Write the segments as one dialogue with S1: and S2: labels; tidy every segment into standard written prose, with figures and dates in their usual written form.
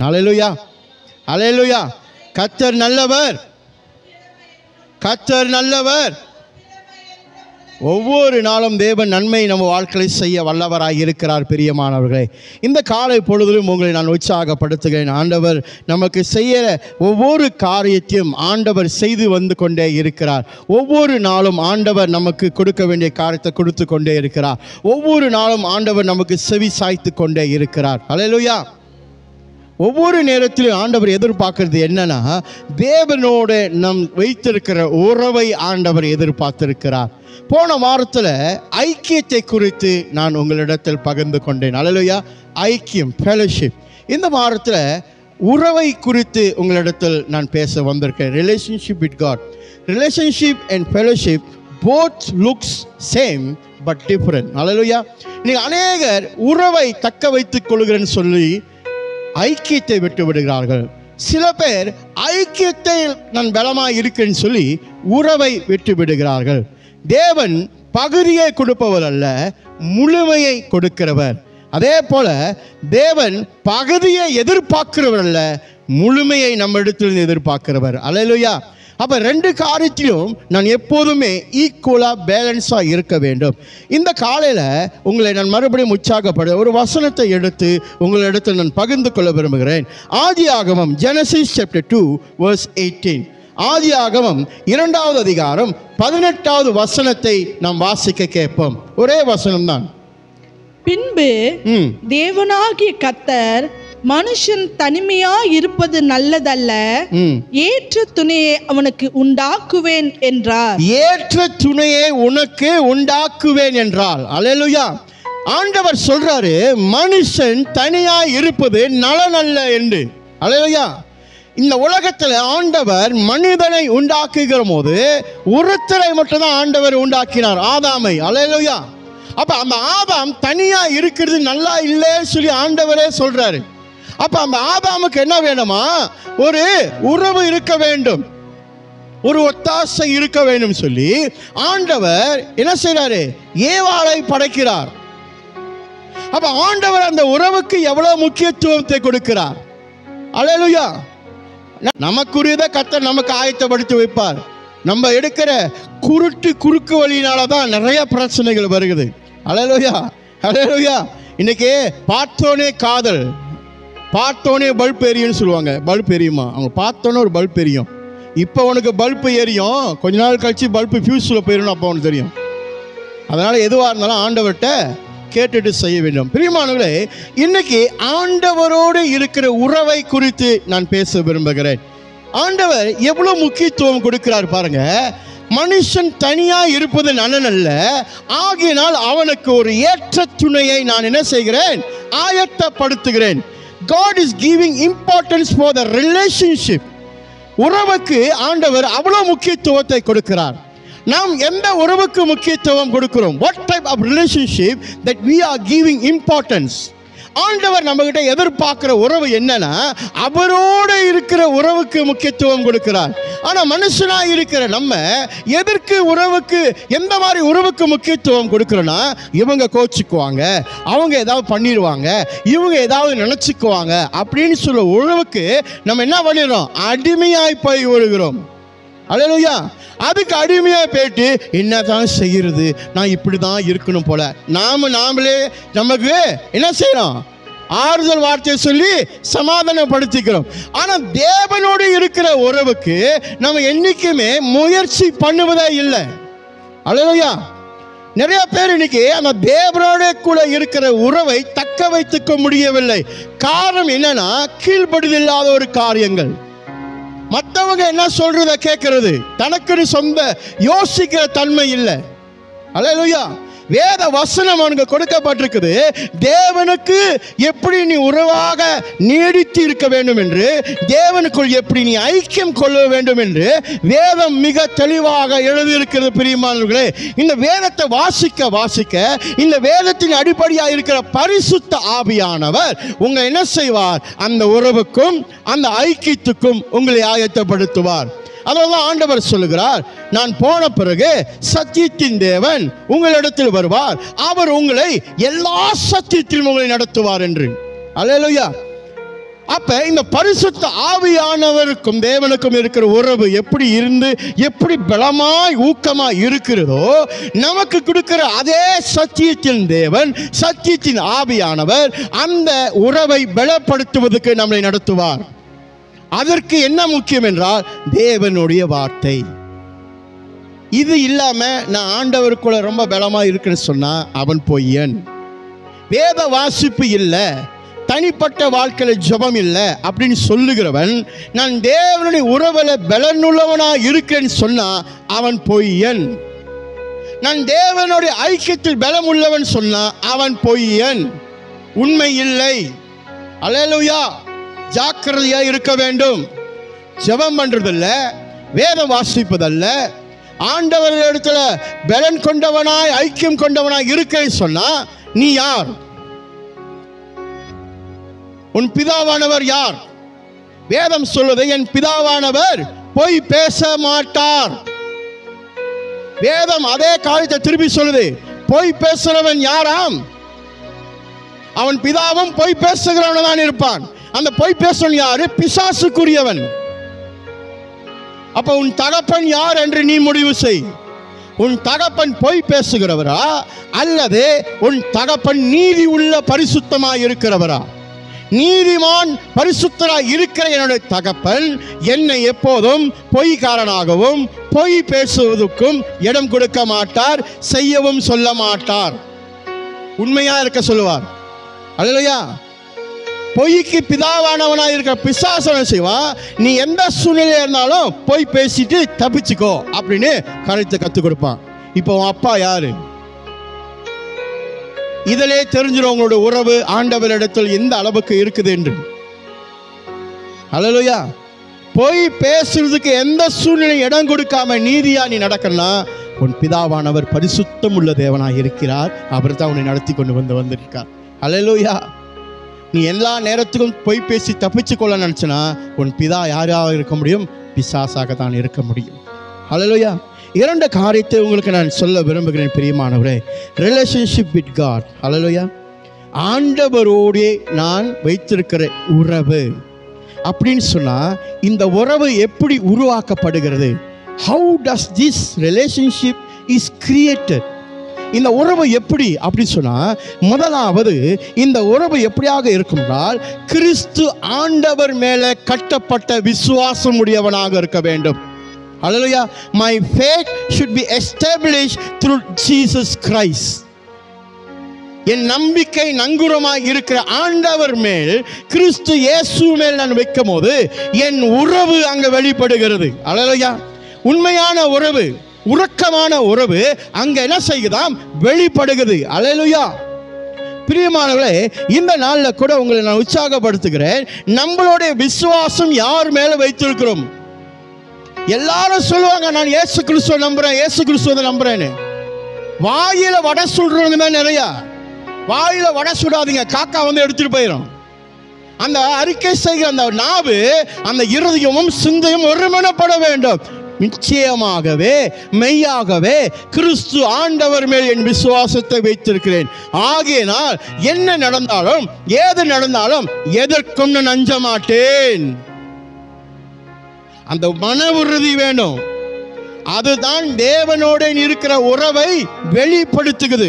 S1: ஹல்லேலூயா, ஹல்லேலூயா. கர்த்தர் நல்லவர், கர்த்தர் நல்லவர். ஒவ்வொரு நாளும் தேவன் நன்மை நம்ம வாழ்க்கையை செய்ய வல்லவராக இருக்கிறார். பிரியமானவர்களே, இந்த காலை பொழுதிலும் உங்களை நான் உற்சாகப்படுத்துகிறேன். ஆண்டவர் நமக்கு செய்ய ஒவ்வொரு காரியத்தையும் ஆண்டவர் செய்து வந்து கொண்டே இருக்கிறார். ஒவ்வொரு நாளும் ஆண்டவர் நமக்கு கொடுக்க வேண்டிய காரியத்தை கொடுத்து கொண்டே இருக்கிறார். ஒவ்வொரு நாளும் ஆண்டவர் நமக்கு செவி சாய்த்து கொண்டே இருக்கிறார். ஹல்லேலூயா. ஒவ்வொரு நேரத்திலும் ஆண்டவர் எதிர்பார்க்கறது என்னன்னா, தேவனோடு நம் வைத்திருக்கிற உறவை ஆண்டவர் எதிர்பார்த்திருக்கிறார். போன வாரத்தில் ஐக்கியத்தை குறித்து நான் உங்களிடத்தில் பகிர்ந்து கொண்டேன். ஹல்லேலூயா. ஐக்கியம், ஃபெலோஷிப். இந்த வாரத்தில் உறவை குறித்து உங்களிடத்தில் நான் பேச வந்திருக்கேன். Relationship with God. Relationship and fellowship both looks same but different. Hallelujah. நீங்கள் அநேகர் உறவை தக்க வைத்துக் கொள்கிறேன்னு சொல்லி ஐக்கியத்தை விட்டு விடுகிறார்கள். சில பேர் ஐக்கியத்தை நான் பலமாக இருக்கேன்னு சொல்லி உறவை விட்டு விடுகிறார்கள். தேவன் பகுதியை கொடுப்பவர் அல்ல, முழுமையை கொடுக்கிறவர். அதே போல தேவன் பகுதியை எதிர்பார்க்கிறவர் அல்ல, முழுமையை நம்ம இடத்தில் எதிர்பார்க்கிறவர். ஹல்லேலூயா. அப்போ ரெண்டு காரியத்திலும் நான் எப்போதுமே ஈக்குவலாக பேலன்ஸாக இருக்க வேண்டும். இந்த காலையில் உங்களை நான் மறுபடியும் உற்சாகப்பட ஒரு வசனத்தை எடுத்து உங்களிடத்தில் நான் பகிர்ந்து கொள்ள விரும்புகிறேன். ஆதியாகமம், Genesis chapter 2 verse 18. ஆதியாகமம் 2வது அதிகாரம் 18வது வசனத்தை நாம் வாசிக்க கேட்போம். ஒரே வசனம்தான்.
S2: பின்பு தேவனாகிய கர்த்தர் மனுஷன் தனிமையா இருப்பது நல்லதல்ல, ஏற்ற துணையை அவனுக்கு உண்டாக்குவேன் என்றார்.
S1: ஏற்ற துணையை உனக்கு உண்டாக்குவேன் என்றால். அல்லேலூயா. ஆண்டவர் சொல்றாரு, மனுஷன் தனியா இருப்பது நலனல்ல என்று. அல்லேலூயா. இந்த உலகத்தில் ஆண்டவர் மனிதனை உண்டாக்குகிற போது ஒருத்தரை மட்டும்தான் ஆண்டவர் உண்டாக்கினார், ஆதாமை. அல்லேலூயா. அப்ப அந்த ஆதாம் தனியா இருக்கிறது நல்லா இல்லைன்னு சொல்லி ஆண்டவரே சொல்றாரு. அப்ப அந்த ஆதாமுக்கு என்ன வேணுமா? ஒரு உறவு இருக்க வேண்டும், ஒரு ஒத்தாசை இருக்க வேண்டும் சொல்லி ஆண்டவர் என்ன செய்றாரு? ஏவாளை படைக்கிறார். அப்ப ஆண்டவர் அந்த உறவுக்கு எவ்வளவு முக்கியத்துவத்தை கொடுக்கிறார். அல்லேலூயா. நமக்குரியதை கர்த்தர் நமக்கு ஆயத்தப்படுத்தி வைப்பார். நம்ம எடுக்கிற குறுக்கு வழியினால தான் நிறைய பிரச்சனைகள் வருகிறது. அல்லேலூயா, அல்லேலூயா. இன்னைக்கு பார்த்தோனே காதல், பார்த்தோன்னே பல்ப் எரியும்னு சொல்லுவாங்க. பல்ப் எரியுமா? அவங்க பார்த்தோன்னே ஒரு பல்ப் எரியும். இப்போ உனக்கு பல்ப் எரியும், கொஞ்ச நாள் கழிச்சு பல்ப் ஃபியூஸில் போயிடும், அப்போ உனக்கு தெரியும். அதனால் எதுவாக இருந்தாலும் ஆண்டவர்கிட்ட கேட்டுட்டு செய்ய வேண்டும். பிரியமானவர்களே, இன்னைக்கு ஆண்டவரோடு இருக்கிற உறவை குறித்து நான் பேச விரும்புகிறேன். ஆண்டவர் எவ்வளோ முக்கியத்துவம் கொடுக்கிறார் பாருங்க. மனுஷன் தனியா இருப்பது நலனல்ல, ஆகையினால் அவனுக்கு ஒரு ஏற்ற துணையை நான் என்ன செய்கிறேன்? ஆயத்தப்படுத்துகிறேன். God is giving importance for the relationship. உறவுக்கு ஆண்டவர் அவ்வளவு முக்கியத்துவத்தை கொடுக்கிறார். நாம் எந்த உறவுக்கு முக்கியத்துவம் கொடுக்கிறோம்? What type of relationship that we are giving importance? ஆண்டவர் நம்ம கிட்ட எதிர்பார்க்கிற உறவு என்னன்னா, அவரோடு இருக்கிற உறவுக்கு முக்கியத்துவம் கொடுக்கிறார். ஆனா மனுஷனா இருக்கிற நம்ம எதற்கு உறவுக்கு, எந்த மாதிரி உறவுக்கு முக்கியத்துவம் கொடுக்கிறோன்னா, இவங்க கோச்சிக்குவாங்க, அவங்க ஏதாவது பண்ணிடுவாங்க, இவங்க ஏதாவது நினைச்சுக்குவாங்க அப்படின்னு சொல்ல உறவுக்கு நம்ம என்ன பண்ணிடுறோம்? அடிமையாய் போய் விழுகிறோம். அல்லேலூயா. அதுக்கு அடிமையாக போயிட்டு என்னதான் செய்கிறது, நான் இப்படி தான் இருக்கணும் போல நாமளே நமக்கு என்ன செய்யறோம்? ஆறுதல் வார்த்தையை சொல்லி சமாதானப்படுத்திக்கிறோம். ஆனால் தேவனோடு இருக்கிற உறவுக்கு நம்ம என்னைக்குமே முயற்சி பண்ணுவதே இல்லை. அல்லேலூயா. நிறைய பேர் இன்னைக்கு அந்த தேவனோட கூட இருக்கிற உறவை தக்க வைத்துக்க முடியவில்லை. காரணம் என்னன்னா, கீழ்ப்படிதலில்லாத ஒரு காரியங்கள். மற்றவங்க என்ன சொல்றத கேட்கறது, தனக்குன்னு சொந்த யோசிக்கிற தன்மை இல்லை. அல்லேலூயா. வேத வசனம் அவனுக்கு கொடுக்கப்பட்டிருக்குது. தேவனுக்கு எப்படி நீ உறவாக நீடித்து இருக்க வேண்டும் என்று, தேவனுக்குள் எப்படி நீ ஐக்கியம் கொள்ள வேண்டும் என்று வேதம் மிக தெளிவாக எழுதியிருக்கிறது. பிரியமானவர்களே, இந்த வேதத்தை வாசிக்க வாசிக்க இந்த வேதத்தின் அடிப்படையாக இருக்கிற பரிசுத்த ஆவியானவர் உங்களை என்ன செய்வார்? அந்த உறவுக்கும் அந்த ஐக்கியத்துக்கும் உங்களை ஆயத்தப்படுத்துவார். அதனால ஆண்டவர் சொல்லுகிறார், நான் போன பிறகு சத்தியத்தின் தேவன் உங்களிடத்தில் வருவார், அவர் உங்களை எல்லா சத்தியத்திலும் உங்களை நடத்துவார் என்று. அல்லேலூயா. அப்ப இந்த பரிசுத்த ஆவியானவருக்கும் தேவனுக்கும் இருக்கிற உறவு எப்படி இருந்து எப்படி பலமாய் ஊக்கமாய் இருக்கிறதோ, நமக்கு கொடுக்கிற அதே சத்தியத்தின் தேவன், சத்தியத்தின் ஆவியானவர் அந்த உறவை பலப்படுத்துவதற்கு நம்மை நடத்துவார். அதற்கு என்ன முக்கியம் என்றால் தேவனுடைய வார்த்தை. இது இல்லாம நான் ஆண்டவருக்குள்ள ரொம்ப பலமா இருக்குன்னு சொன்னா அவன் பொய்யன். வேத வாசிப்பு இல்லை, தனிப்பட்ட வாழ்க்கையில் ஜெபம் இல்லை அப்படின்னு சொல்லுகிறவன், நான் தேவனுடைய உறவுல பலனுள்ளவனா இருக்கிறேன்னு சொன்னா அவன் பொய்யன். நான் தேவனுடைய ஐக்கியத்தில் பலம் உள்ளவன் சொன்னா அவன் பொய்யன், உண்மை இல்லை. அல்லேலூயா. ஜாக்கிரதையா இருக்க வேண்டும். ஜெபம் பண்றதில்ல, வேதம் வாசிப்பதல்ல, ஆண்டவரிடத்துல பலன் கொண்டவனாய் ஐக்கியம் கொண்டவனாய் இருக்கேன்னு சொன்னா நீ யார்? உன் பிதாவானவர் யார்? வேதம் சொல்லுது, என் பிதாவானவர் பொய் பேச மாட்டார். வேதம் அதே காரியத்தை திருப்பி சொல்லுது, பொய் பேசுறவன் யாராம்? அவன் பிதாவும் பொய் பேசுகிறவன் தான் இருப்பான். அந்த பொய் பேசுறவன் யாரு? பிசாசுக்குரியவன். அப்ப உன் தகப்பன் யார் என்று நீ முடிவு செய். உன் தகப்பன் பொய் பேசுகிறவரா அல்லது உன் தகப்பன் நீதி உள்ள பரிசுத்தமாய் இருக்கிறவரா? நீதிமான் பரிசுத்தராய் இருக்கிற என்னுடைய தகப்பன் என்னை எப்போதும் பொய்காரனாகவும் பொய் பேசுவதற்கும் இடம் கொடுக்க மாட்டார், செய்யவும் சொல்ல மாட்டார். உண்மையா இருக்க சொல்லுவார். அல்லேலூயா. பொய்க்கு பிதாவானவனாக இருக்கிற பிசாசனை செய்வான், நீ எந்த சூழ்நிலையா இருந்தாலும் பொய் பேசிட்டு தப்பிச்சுக்கோ அப்படின்னு கருத்தை கற்றுக் கொடுப்பான். இப்போ உன் அப்பா யாரு? இதிலே தெரிஞ்சிடும் உங்களோட உறவு ஆண்டவரிடத்தில் எந்த அளவுக்கு இருக்குது என்று. அல்லேலூயா. பொய் பேசுறதுக்கு எந்த சூழ்நிலை இடம் கொடுக்காம நீதியா நீ நடக்கணும்னா உன் பிதாவானவர் பரிசுத்தம் உள்ள தேவனாக இருக்கிறார். அவர் தான் உன்னை நடத்தி கொண்டு வந்திருக்கார். அல்லேலூயா. நீ எல்லா நேரத்துக்கும் பொய் பேசி தப்பிச்சு கொள்ள நினைச்சனா உன் பிதா யாராக இருக்க முடியும்? பிசாசாக தான் இருக்க முடியும். அல்லேலூயா. இரண்டு காரியத்தை உங்களுக்கு நான் சொல்ல விரும்புகிறேன் பிரியமானவரே. Relationship with God. அல்லேலூயா. ஆண்டவரோடே நான் வைத்திருக்கிற உறவு அப்படின்னு சொன்னா இந்த உறவு எப்படி உருவாக்கப்படுகிறது? How does this relationship is created? இந்த உறவு எப்படி அப்படி சொன்னா, முதலாவது இந்த உறவு எப்படியாக இருக்கும்னால் கிறிஸ்து ஆண்டவர் மேலே கட்டப்பட்ட விசுவாசம் உடையவனாக இருக்க வேண்டும். Hallelujah. My faith should be established through Jesus Christ. என் நம்பிக்கை நங்குரமாய் இருக்கிற ஆண்டவர் மேல், கிறிஸ்து இயேசு மேல் நான் வைக்கும் போது என் உறவு அங்க வெளிப்படுகிறது. அல்லேலூயா. உண்மையான உறவு, உறக்கமான உறவு அங்க என்ன செய்யுதாம்? வெளிப்படுகிறது. அல்லேலூயா. பிரியமானவர்களே, இந்த நாளில் கூட உங்களை நான் உற்சாகப்படுத்துகிறேன். நம்மளுடைய விசுவாசம் யார் மேல வைத்திருக்கிறோம்? எல்லாரும் சொல்லுவாங்க நான் இயேசு கிறிஸ்துவை நம்புறேன், இயேசு கிறிஸ்துவை நம்புறேன்னு. வாயில வடை சுடுறவங்க தான் நிறையா. வாயில வடை சுடாதீங்க, காக்கா வந்து எடுத்துட்டு போயிடும். அந்த அறிக்கை செய்கிற அந்த நாவு, அந்த இருதயமும் சிந்தையும் ஒருமனப்பட வேண்டும். நிச்சயமாகவே மெய்யாகவே கிறிஸ்து ஆண்டவர் மேல் என் விசுவாசத்தை வைத்திருக்கிறேன். ஆகையினால் என்ன நடந்தாலும் ஏது நடந்தாலும் எதற்கும் நான் அஞ்ச மாட்டேன். அந்த மன உறுதி வேணும். அதுதான் தேவனோட இருக்கிற உறவை வெளிப்படுத்துகிறது.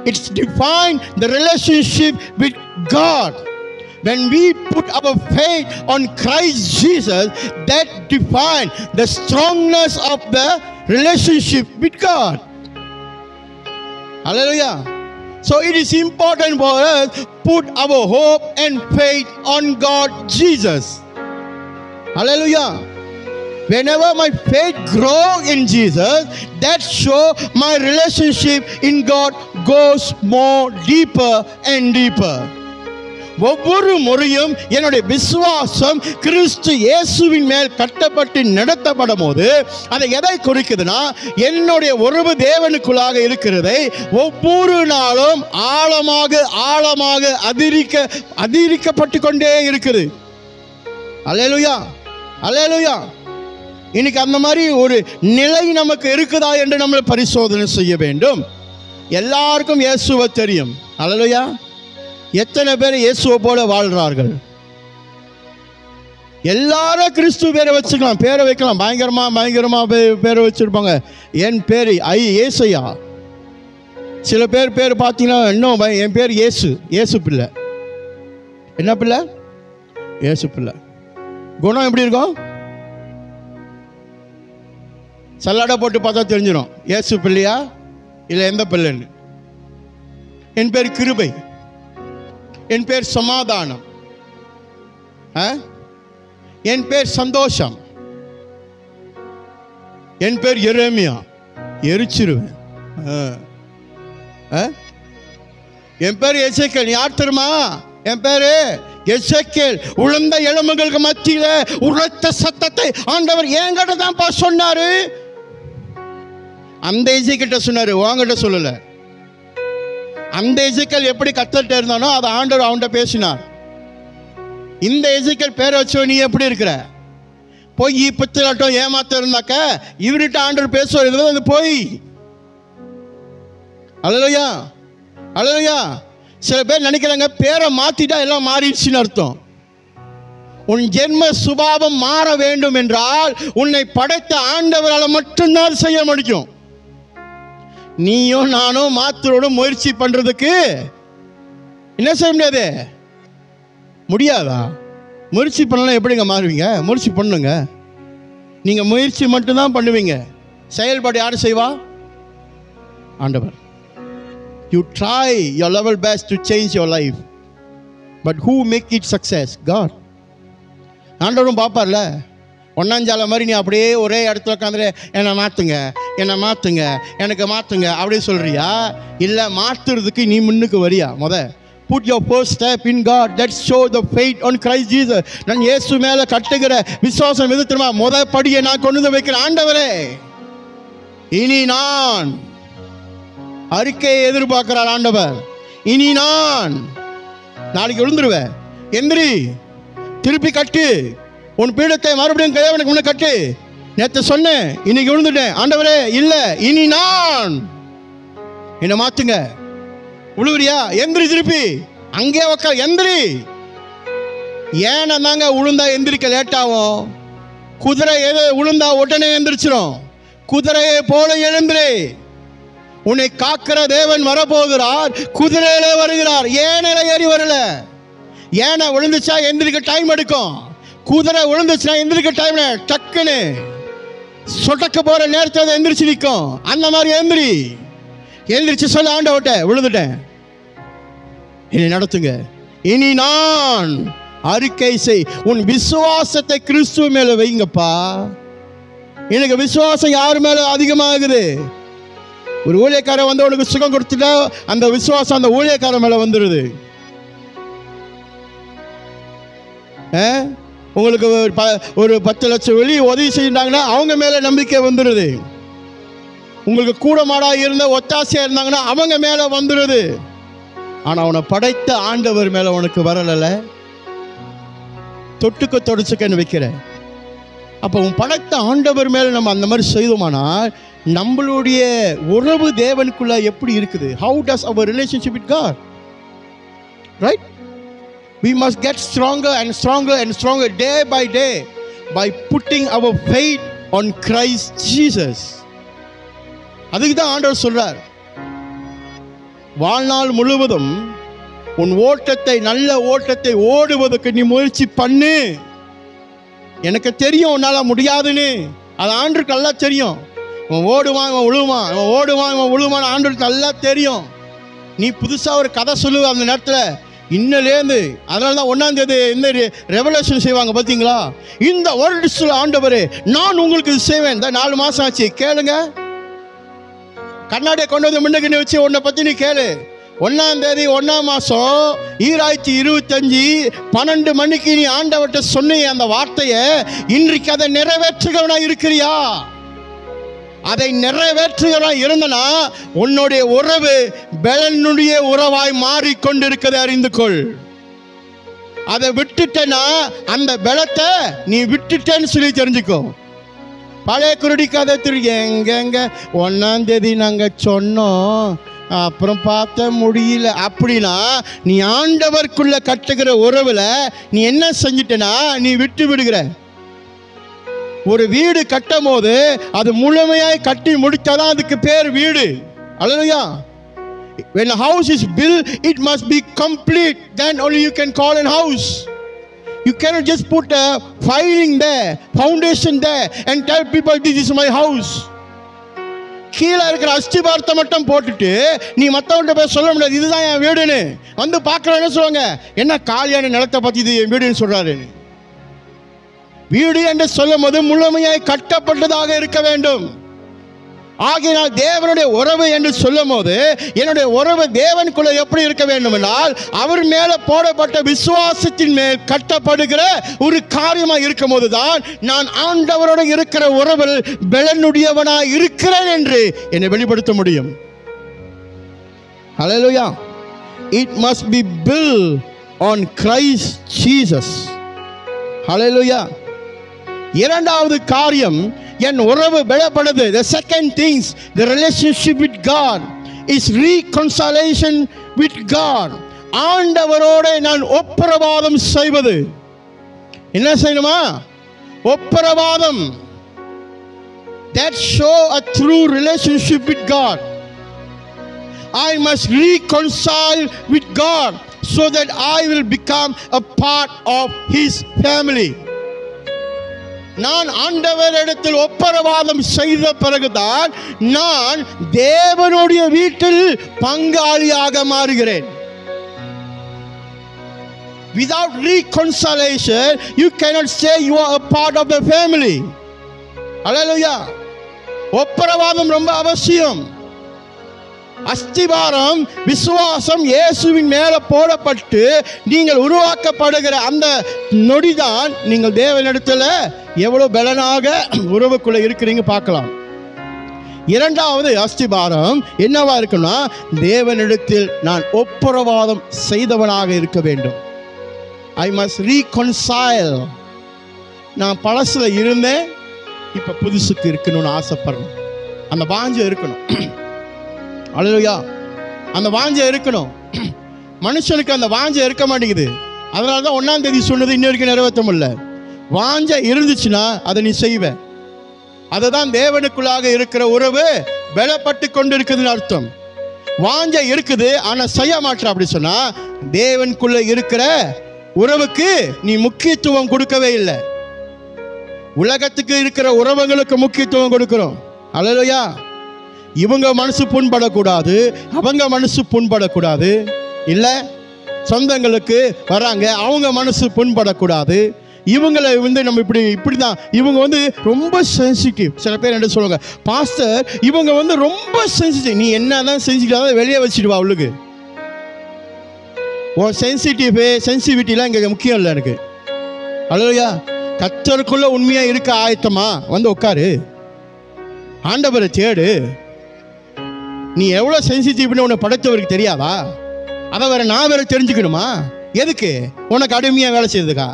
S1: It's define the relationship with God. When we put our faith on Christ Jesus, that define the strongness of the relationship with God. Hallelujah. So it is important for us to put our hope and faith on God Jesus. Hallelujah. Whenever my faith grow in Jesus, that show my relationship in God goes more deeper and deeper. ஒவ்வொரு முறையும் என்னுடைய விசுவாசம் கிறிஸ்து இயேசுவின் மேல் கட்டப்பட்டு நடத்தப்படும் போது அதை எதை குறிக்குதுன்னா, என்னுடைய உறவு தேவனுக்குள்ளாக இருக்கிறதை ஒவ்வொரு நாளும் ஆழமாக ஆழமாக அதிகரிக்கப்பட்டு கொண்டே இருக்குது. அல்லேலூயா. அல்லேலூயா. இன்னைக்கு அந்த மாதிரி ஒரு நிலை நமக்கு இருக்குதா என்று நம்ம பரிசோதனை செய்ய வேண்டும். எல்லாருக்கும் இயேசுவை தெரியும். அல்லேலூயா. எத்தனை பேர் இயேசுவை போல வாழ்கிறார்கள்? எல்லாரும் கிறிஸ்து பேரை வச்சுக்கலாம், பேரை வைக்கலாம், பயங்கரமாக பேரை வச்சுருப்பாங்க. என் பேர் ஏசையா. சில பேர் பார்த்தீங்கன்னா இன்னும் என் பேர் ஏசு பிள்ளை. என்ன பிள்ளை? ஏசு பிள்ளை. குணம் எப்படி இருக்கும்? சல்லாடை போட்டு பார்த்தா தெரிஞ்சிடும் ஏசு பிள்ளையா இல்லை எந்த பிள்ளைன்னு. என் பேர் கிருபை, என் பேர் சமாதானம், என் பேர் சந்தோஷம், என் பேர் எரேமியா, எரிச்சிருவேன். என் பேர் எசேக்கியேல். யார் தெரியுமா? என் பேரு எசேக்கியேல். உழந்த எலும்புகளுக்கு மத்தியில உரத்த சத்தத்தை ஆண்டவர் என்கிட்ட தான்ப்பா சொன்னாரு. அந்த எசேக்கியேல்கிட்ட சொன்னாரு, உன்கிட்ட சொல்லல. அந்த எசேக்கியேல் எப்படி கத்தர்கிட்ட இருந்தானோ அதை ஆண்டவர் அவன்கிட்ட பேசினார். இந்த எசேக்கியேல் பேரை வச்சு நீ எப்படி இருக்கிற? போய் பித்தலாட்டம் ஏமாத்த இருந்தாக்க இவர்கிட்ட ஆண்டவர் பேசுவார். அது போய் அல்லேலூயா, அல்லேலூயா. சில பேர் நினைக்கிறாங்க பேரை மாத்திட்டா எல்லாம் மாறிடுச்சுன்னு அர்த்தம். உன் ஜென்ம சுபாவம் மாற வேண்டும் என்றால் உன்னை படைத்த ஆண்டவரால் மட்டும்தான் செய்ய முடியும். நீயும் நானும் மாத்திரோட முயற்சி பண்றதுக்கு என்ன செய்ய முடியாது? முடியாதா? முயற்சி பண்ணலாம். எப்படிங்க மாறுவீங்க? முயற்சி பண்ணுங்க. நீங்க முயற்சி மட்டும்தான் பண்ணுவீங்க. செயல்பாடு யார் செய்வா? ஆண்டவர். You try your level best to change your life, but who make it success? God. ஆண்டவரும் பார்ப்பார்ல. ஒன்னாஞ்சால மாதிரி நீ அப்படியே ஒரே இடத்துல உட்காந்துரு, என்னை மாற்றுங்க எனக்கு மாற்றுங்க அப்படி சொல்றியா? இல்லை, மாற்றுறதுக்கு நீ முன்னுக்கு வரியா? put your first step in God. Let's show the faith on Christ Jesus. நான் இயேசு மேலே கட்டுகிற விசுவாசம் எது தெரியுமா? படியை நான் கொண்டு வந்து வைக்கிறேன். ஆண்டவரே, இனி நான் அறிக்கையை எதிர்பார்க்கிறார் ஆண்டவர். இனி நான் நாளைக்கு விழுந்துருவேன். எந்திரி, திருப்பி கட்டு, உன் பீடத்தை மறுபடியும் கையவனுக்கு முன்ன கட்டு. நேற்று சொன்னேன், இன்னைக்கு விழுந்துட்டேன். ஆண்டவரே இல்லை, இனி நான், என்னை மாத்துங்க. விழுவுறியா? எந்திரி, திருப்பி அங்கே உக்கார், எந்திரி. ஏன்னா தாங்க உளுந்தா எந்திரிக்க லேட் ஆகும். குதிரை எது உளுந்தா உடனே எந்திரிச்சிடும். குதிரையை போல எழுந்திரே. உன்னை காக்கிற தேவன் வரப்போகிறார். குதிரையில வருகிறார், ஏனையில ஏறி வரல. ஏனை விழுந்துச்சா எந்திரிக்க டைம் எடுக்கும். குதிரை விழுந்துச்சுன்னா எந்திரிக்க டைம் டக்குன்னு சொட்டக்க போற நேரத்தில் எந்திரிச்சு நிற்கும். அந்த மாதிரி எந்திரிச்சு சொல்ல, ஆண்டவர்கிட்ட விழுந்துட்டேன், என்னை நடத்துங்க. இனி நான் அறிக்கை செய். உன் விசுவாசத்தை கிறிஸ்துவ மேல வைங்கப்பா. எனக்கு விசுவாசம் யார் மேல அதிகமாகுது? ஒரு ஊழியக்காரன் வந்து உனக்கு சுகம் கொடுத்துட்டா அந்த விசுவாசம் அந்த ஊழியக்காரன் மேல வந்துடுது. உங்களுக்கு ஒரு 10 லட்சம் வெளியே உதவி செய்தாங்கன்னா அவங்க மேல நம்பிக்கை வந்துடுது. உங்களுக்கு கூட மாடா இருந்த ஒத்தாசையா இருந்தாங்கன்னா அவங்க மேல வந்துடுது. ஆனா அவனை படைத்த ஆண்டவர் மேல உனக்கு வரல. தொட்டுக்க தொடச்சுக்கன்னு வைக்கிற. அப்போ உன் படைத்த ஆண்டவர் மேல நம்ம அந்த மாதிரி செய்தோமானால் நம்மளுடைய உறவு தேவனுக்குள்ள எப்படி இருக்குது? How does our relationship with God? Right? We must get stronger and stronger and stronger day by day by putting our faith on Christ Jesus. அதுக்கு தான் ஆண்டவர் சொல்றார், வாழ்நாள் முழுவதும் உன் ஓட்டத்தை, நல்ல ஓட்டத்தை ஓடுவதற்கு நீ முயற்சி பண்ணு. எனக்கு தெரியும் உன்னால முடியாதுன்னு. அது ஆண்டவருக்கு நல்லா தெரியும். இவன் ஓடுவான், இவன் விழுவான், இவன் ஓடுவான், இவன் விழுவான், ஆண்டவருக்கு நல்லா தெரியும். நீ புதுசாக ஒரு கதை சொல்லுவ அந்த நேரத்தில் இன்னலேருந்து. அதனால தான் 1ஆம் தேதி இந்த ரெவலேஷன் செய்வாங்க பார்த்தீங்களா? இந்த வருடத்தில் ஆண்டவரே நான் உங்களுக்கு செய்வேன். இந்த 4 மாதம் ஆச்சு, கேளுங்க. கண்ணாடியை கொண்டு வந்து முன்னுக்கு வச்சு உன்னை பற்றி நீ கேளு. 1ஆம் தேதி 1ஆம் மாதம் 2025 12 மணிக்கு நீ ஆண்டவர்கிட்ட சொன்ன அந்த வார்த்தையை இன்றைக்கு அதை நிறைவேற்றுகிறவனா இருக்கிறியா? அதை நிறைவேற்றுகிறவனா இருந்தனா உன்னுடைய உறவு பலனுடைய உறவாய் மாறிக்கொண்டிருக்கிறதை அறிந்து கொள். அதை விட்டுட்டேன்னா அந்த பலத்தை நீ விட்டுட்டேன்னு சொல்லி தெரிஞ்சுக்கோ. பழைய குருடி கதை திருங்க எங்க 1ஆம் தேதி நாங்கள் சொன்னோம், அப்புறம் பார்த்த முடியல அப்படின்னா நீ ஆண்டவருக்குள்ள கட்டுகிற உறவுல நீ என்ன செஞ்சிட்டனா நீ விட்டு விடுகிற. ஒரு வீடு கட்டும் போது அது முழுமையாய் கட்டி முடித்தாதான் அதுக்கு பேர் வீடு. அல்லேலூயா. When a house is built, it must be complete. Then only you can call it house. You cannot just put a filing there, foundation there, and tell people this is my house. கீழே இருக்கிற அஸ்திபாரத்தை மட்டும் போட்டுட்டு நீ மற்றவன்கிட்ட போய் சொல்ல முடியாது இதுதான் என் வீடுன்னு. வந்து பார்க்குறவங்க என்ன சொல்லுவாங்க, என்ன காலியான நிலத்தை பற்றி இது என் வீடுன்னு சொல்கிறாருன்னு. வீடு என்று சொல்லும் போது முழுமையாய் கட்டப்பட்டதாக இருக்க வேண்டும். ஆகையினால் தேவனுடைய உறவு என்று சொல்லும் போது என்னுடைய உறவு தேவனுக்குள்ள எப்படி இருக்க வேண்டும் என்றால் அவர் மேல போடப்பட்ட விசுவாசத்தின் மேல் கட்டப்படுகிற ஒரு காரியமாக இருக்கும் போதுதான் நான் ஆண்டவரோட இருக்கிற உறவில் பலனுடையவனாய் இருக்கிறேன் என்று என்னை வெளிப்படுத்த முடியும். ஹல்லேலூயா. It must be built on Christ Jesus. ஹல்லேலூயா. இரண்டாவது காரியம் என் உறவு பலப்படுது. The second things, the relationship with God is reconciliation with God. ஆண்டவரோட நான் ஒப்புரவாதம் செய்வது. என்ன செய்யணுமா? ஒப்புரவாதம். That show a true relationship with God. I must reconcile with God so that I will become a part of His family. நான் ஆண்டவரிடத்தில் ஒப்புரவாதம் செய்த பிறகுதான் நான் தேவனுடைய வீட்டில் பங்காளியாக மாறுகிறேன். Without reconciliation, you cannot say you are a part of the family. Hallelujah. ஒப்புரவாதம் ரொம்ப அவசியம். அஸ்திபாரம் விசுவாசம் இயேசுவின் மேல போடப்பட்டு நீங்கள் உருவாக்கப்படுகிற அந்த நொடிதான் நீங்கள் தேவனிடத்தில் எவ்வளவு பலனாக உறவுக்குள்ள இருக்கிறீங்க பார்க்கலாம். இரண்டாவது அஸ்திபாரம் என்னவா இருக்குன்னா தேவனிடத்தில் நான் ஒப்புரவாதம் செய்தவனாக இருக்க வேண்டும். I must reconcile. நான் பழசுல இருந்தேன், இப்ப புதுசுக்கு இருக்கணும்னு ஆசைப்படுறேன். அந்த வாஞ்சை இருக்கணும். அல்லேலூயா. அந்த வாஞ்சை இருக்கணும். மனுஷனுக்கு அந்த வாஞ்சை இருக்க மாட்டேங்குது. அதனால தான் 1ஆம் தேதி சொன்னது இன்ன வரைக்கும் நிறைவேற்ற முடியல. வாஞ்சை இருந்துச்சுன்னா அதை நீ செய்வ. அதுதான் தேவனுக்குள்ளாக இருக்கிற உறவு பலப்பட்டு கொண்டு இருக்குதுன்னு அர்த்தம். வாஞ்சை இருக்குது ஆனால் செய்ய மாட்டேற அப்படி சொன்னா தேவனுக்குள்ள இருக்கிற உறவுக்கு நீ முக்கியத்துவம் கொடுக்கவே இல்லை. உலகத்துக்கு இருக்கிற உறவுகளுக்கு முக்கியத்துவம் கொடுக்கிறோம். அல்லேலூயா. இவங்க மனசு புண்படக்கூடாது, அவங்க மனசு புண்படக்கூடாது. இல்லை சொந்தங்களுக்கு வராங்க, அவங்க மனசு புண்படக்கூடாது. இவங்களை நம்ம இப்படி தான் இவங்க ரொம்ப சென்சிட்டிவ். சில பேர் என்ன சொல்லுவாங்க, பாஸ்டர் இவங்க ரொம்ப சென்சிட்டிவ். நீ என்ன தான் சென்சிட்டிவ் வெளியே வச்சுடுவா அவளுக்கு. ஓ சென்சிட்டிவிட்டிலாம் இங்கே முக்கியம் இல்லை எனக்கு. அல்லேலூயா. கர்த்தருக்குள்ள உண்மையாக இருக்க ஆயத்தமா உட்காரு, ஆண்டவரை தேடு. நீ எவ்வளோ சென்சிட்டிவ்னு உன்னை படைத்தவருக்கு தெரியாதா? அதை வேற நான் வேற தெரிஞ்சுக்கணுமா? எதுக்கு? உனக்கு அடிமையாக வேலை செய்யுதுக்கா?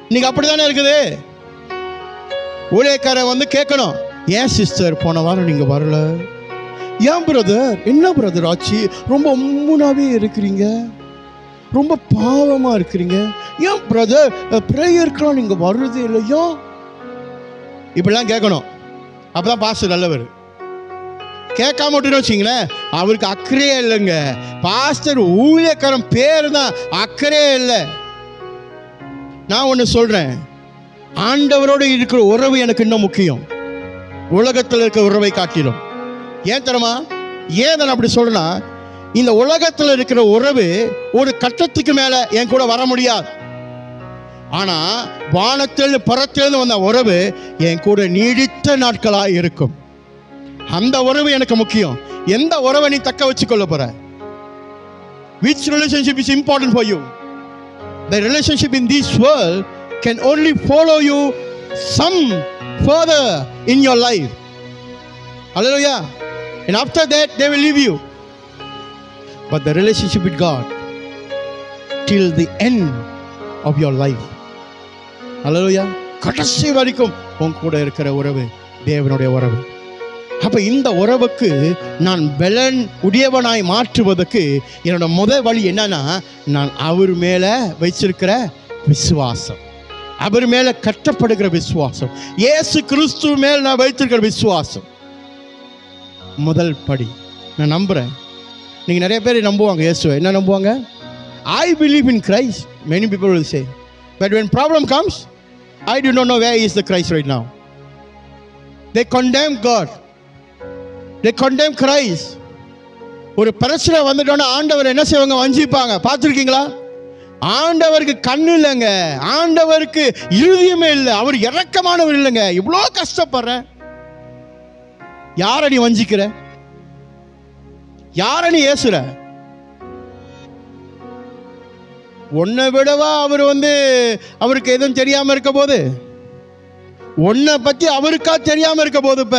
S1: இன்னைக்கு அப்படித்தானே இருக்குது. ஊழியக்காரன் கேட்கணும், ஏன் சிஸ்டர் போன வாரம் நீங்கள் வரல? ஏன் பிரதர்? என்ன பிரதர் ஆச்சு? ரொம்ப உம்முனாவே இருக்கிறீங்க, ரொம்ப பாவமாக இருக்கிறீங்க. ஏன் பிரதர் ப்ரேயருக்கெல்லாம் நீங்கள் வர்றது இல்லையோ? இப்படிலாம் கேட்கணும். அப்போதான் பாஸ்டர் நல்லவர். கேட்காம விட்டுன்னு வச்சிங்களேன், அவருக்கு அக்கறையே இல்லைங்க. பாஸ்டர் ஊழியக்காரன் பேர் தான், அக்கறையே இல்லை. நான் ஒன்று சொல்கிறேன், ஆண்டவரோடு இருக்கிற உறவு எனக்கு இன்னும் முக்கியம் உலகத்தில் இருக்கிற உறவை காட்டிடும். ஏன் தரமா? ஏன் நான் அப்படி சொல்கிறேன்னா, இந்த உலகத்தில் இருக்கிற உறவு ஒரு கட்டத்துக்கு மேலே என் கூட வர முடியாது. ஆனால் வானத்தில் பரத்திலிருந்து வந்த உறவு என் கூட நீடித்த நாட்களாக இருக்கும். அந்த உறவு எனக்கு முக்கியம். எந்த உறவை நீ தக்க வச்சுக்கொள்ள போற? Which relationship is important for you? The relationship in this world can only follow you some further in your life. Hallelujah. And after that they will leave you. But the relationship with God till the end of your life. Hallelujah. கடைசி வரைக்கும் உன் கூட இருக்கிற உறவு தேவனுடைய உறவு. அப்ப இந்த உறவுக்கு நான் பலன் உடையவனாய் மாற்றுவதற்கு என்னோட முதல் வழி என்னன்னா, நான் அவர் மேல வச்சிருக்கிற விசுவாசம், அவர் மேல கட்டப்படுகிற விசுவாசம், இயேசு கிறிஸ்து மேல் நான் வைத்திருக்கிற விசுவாசம் முதல் படி. நான் நம்புறேன். நீங்க நிறைய பேர் நம்புவாங்க இயேசுவை. என்ன நம்புவாங்க? I believe in Christ. Many people will say, but when problem comes, I do not know where is the Christ right now. They condemn God. They condemn Christ. ஒரு பிரச்சனை வந்துட்டோன்னா ஆண்டவர் என்ன செய்வாங்க? வஞ்சிப்பாங்க. பார்த்துருக்கீங்களா? ஆண்டவருக்கு கண்ணு இல்லைங்க, ஆண்டவருக்கு இருதயமே இல்லை, அவர் இரக்கமானவர் இல்லைங்க. இவ்வளோ கஷ்டப்படுறேன், யாரை நீ வஞ்சிக்கிற? யாரை நீ ஏசுற? உன்னை விடவா அவர் அவருக்கு எதுவும் தெரியாம இருக்க போது? உன்னை பத்தி அவருக்கா தெரியாம இருக்க போது? இப்ப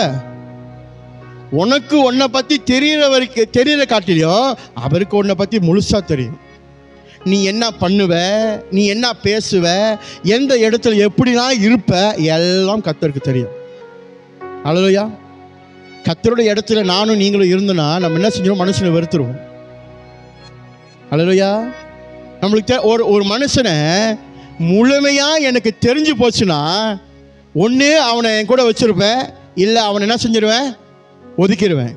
S1: உனக்கு உன்னை பத்தி தெரியற காட்டிலையும் அவருக்கு உன்னை பத்தி முழுசா தெரியும். நீ என்ன பண்ணுவ, நீ என்ன பேசுவ, எந்த இடத்துல எப்படிலாம் இருப்ப, எல்லாம் கர்த்தருக்கு தெரியும். அல்லேலூயா. கர்த்தருடைய இடத்துல நானும் நீங்களும் இருந்தோன்னா நம்ம என்ன செஞ்சோம்? மனுஷனை வெறுத்துருவோம். அல்லேலூயா. நம்மளுக்கு ஒரு மனுஷனை முழுமையா எனக்கு தெரிஞ்சு போச்சுன்னா, ஒன்று அவனை என் கூட வச்சிருப்பேன், இல்லை அவனை என்ன செஞ்சிருவேன்? ஒதுக்கிடுவேன்.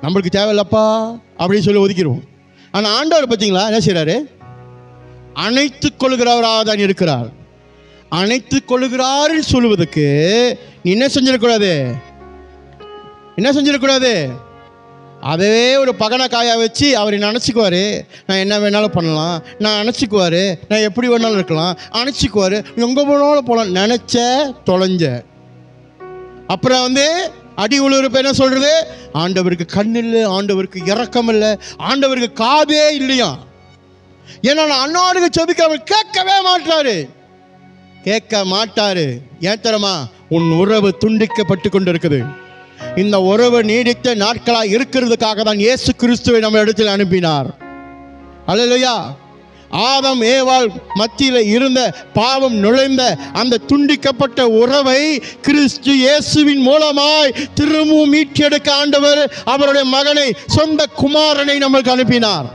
S1: நம்மளுக்கு தேவையில்லப்பா அப்படின்னு சொல்லி ஒதுக்கிடுவோம். ஆனால் ஆண்டவர் பார்த்தீங்களா என்ன செய்கிறாரு? அணைத்து கொள்கிறவராக தான் இருக்கிறார். அணைத்து கொள்கிறாருன்னு சொல்லுவதற்கு நீ என்ன செஞ்சிடக்கூடாது? என்ன செஞ்சிடக்கூடாது? அதே ஒரு பகனை காயா வச்சு அவர் நினச்சிக்குவார், நான் என்ன வேணாலும் பண்ணலாம், நான் நினச்சிக்குவார், நான் எப்படி வேணாலும் இருக்கலாம், அணைச்சிக்குவார், எங்கே போனாலும் போகலாம், நினச்ச தொலைஞ்ச. அப்புறம் அடி உழுவுறப்ப என்ன சொல்கிறது? ஆண்டவருக்கு கண் இல்லை, ஆண்டவருக்கு இரக்கம் இல்லை, ஆண்டவருக்கு காதே இல்லையா. ஏன்னா நான் அண்ணாடுக்கு செபிக்க அவர் கேட்கவே மாட்டாரு, கேட்க மாட்டாரு. ஏன் தரமா? உன் உறவு துண்டிக்கப்பட்டு கொண்டு இருக்குது. இந்த உறவு நீடித்த நாட்களாக இருக்கிறதுக்காக தான் இயேசு கிறிஸ்துவை நம்ம இடத்தில் அனுப்பினார். அல்லேலூயா. ஆதாம் ஏவாள் மத்தியில் இருந்த பாவம் நுழைந்த அந்த துண்டிக்கப்பட்ட உறவை கிறிஸ்து இயேசுவின் மூலமாய் திரும்பவும் மீட்டெடுக்க ஆண்டவர் அவருடைய மகனை, சொந்த குமாரனை நமக்கு அனுப்பினார்.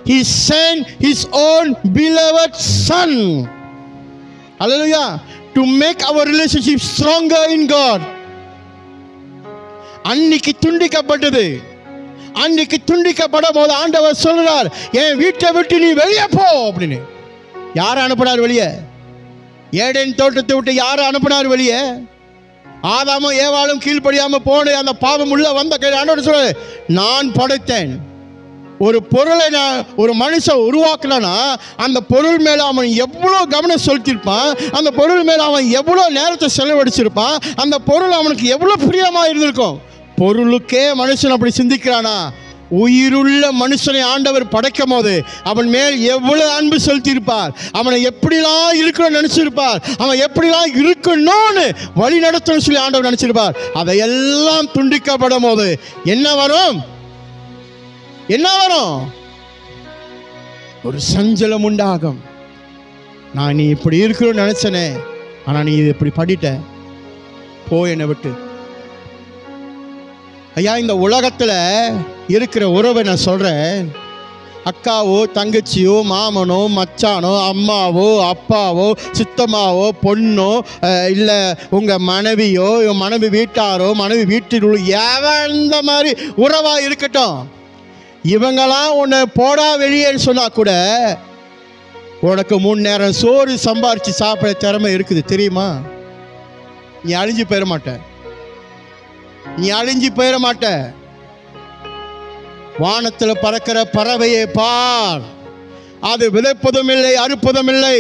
S1: He sent his own beloved son. Hallelujah. To make our relationship stronger in God. அன்னைக்கு துண்டிக்கப்பட்டது. அன்னைக்கு துண்டிக்கப்படும் போது ஆண்டவர் சொல்றார், என் வீட்டை விட்டு நீ வெளியே போ அப்படின்னு. யாரை அனுப்பினார் வெளியே? ஏடேன் தோட்டத்தை விட்டு யாரை அனுப்பினார் வெளியே? ஆதாமும் ஏவாளும் கீழ்ப்படியாம போன அந்த பாவம் உள்ள வந்த ஆண்டவர் சொல்றாரு, நான் படைத்தேன். ஒரு பொருளை ஒரு மனுஷன் உருவாக்குனா அந்த பொருள் மேல அவன் எவ்வளோ கவனம் செலுத்தியிருப்பான், அந்த பொருள் மேல அவன் எவ்வளோ நேரத்தை செலவழிச்சிருப்பான், அந்த பொருள் அவனுக்கு எவ்வளோ பிரியமா இருந்திருக்கும். பொருளுக்கே மனுஷன் அப்படி சிந்திக்கிறானா? உயிருள்ள மனுஷனை ஆண்டவர் படைக்கும் போது அவன் மேல் எவ்வளவு அன்பு செலுத்தியிருப்பார், அவனை எப்படிலாம் இருக்கணும்னு நினைச்சிருப்பார், அவன் எப்படிலாம் இருக்கணும்னு வழி நடத்தணும்னு சொல்லி ஆண்டவர் நினைச்சிருப்பார். அதையெல்லாம் துண்டிக்கப்படும் போது என்ன வரும்? என்ன வரும்? ஒரு சஞ்சலம் உண்டாகும். நான் நீ இப்படி இருக்கணும்னு நினைச்சனே, ஆனா நீ இப்படி படிட்ட, போ என்னை விட்டு. ஐயா, இந்த உலகத்தில் இருக்கிற உறவை நான் சொல்கிறேன். அக்காவோ தங்கச்சியோ மாமனோ மச்சானோ அம்மாவோ அப்பாவோ சித்தம்மாவோ பொண்ணோ இல்லை உங்கள் மனைவியோ மனைவி வீட்டாரோ மனைவி வீட்டில் உள்ள எவந்த மாதிரி உறவாக இருக்கட்டும், இவங்களாம் உன்னை போடா வெளியேன்னு சொன்னால் கூட உனக்கு 3 நேரம் சோறு சம்பாரித்து சாப்பிட திறமை இருக்குது தெரியுமா? நீ அழிஞ்சு போயிட மாட்ட. நீ அழிஞ்சு போயிட மாட்ட. வானத்தில் பறக்கிற பறவையை பார், அது விதைப்பதும் இல்லை அறுப்பதும் இல்லை,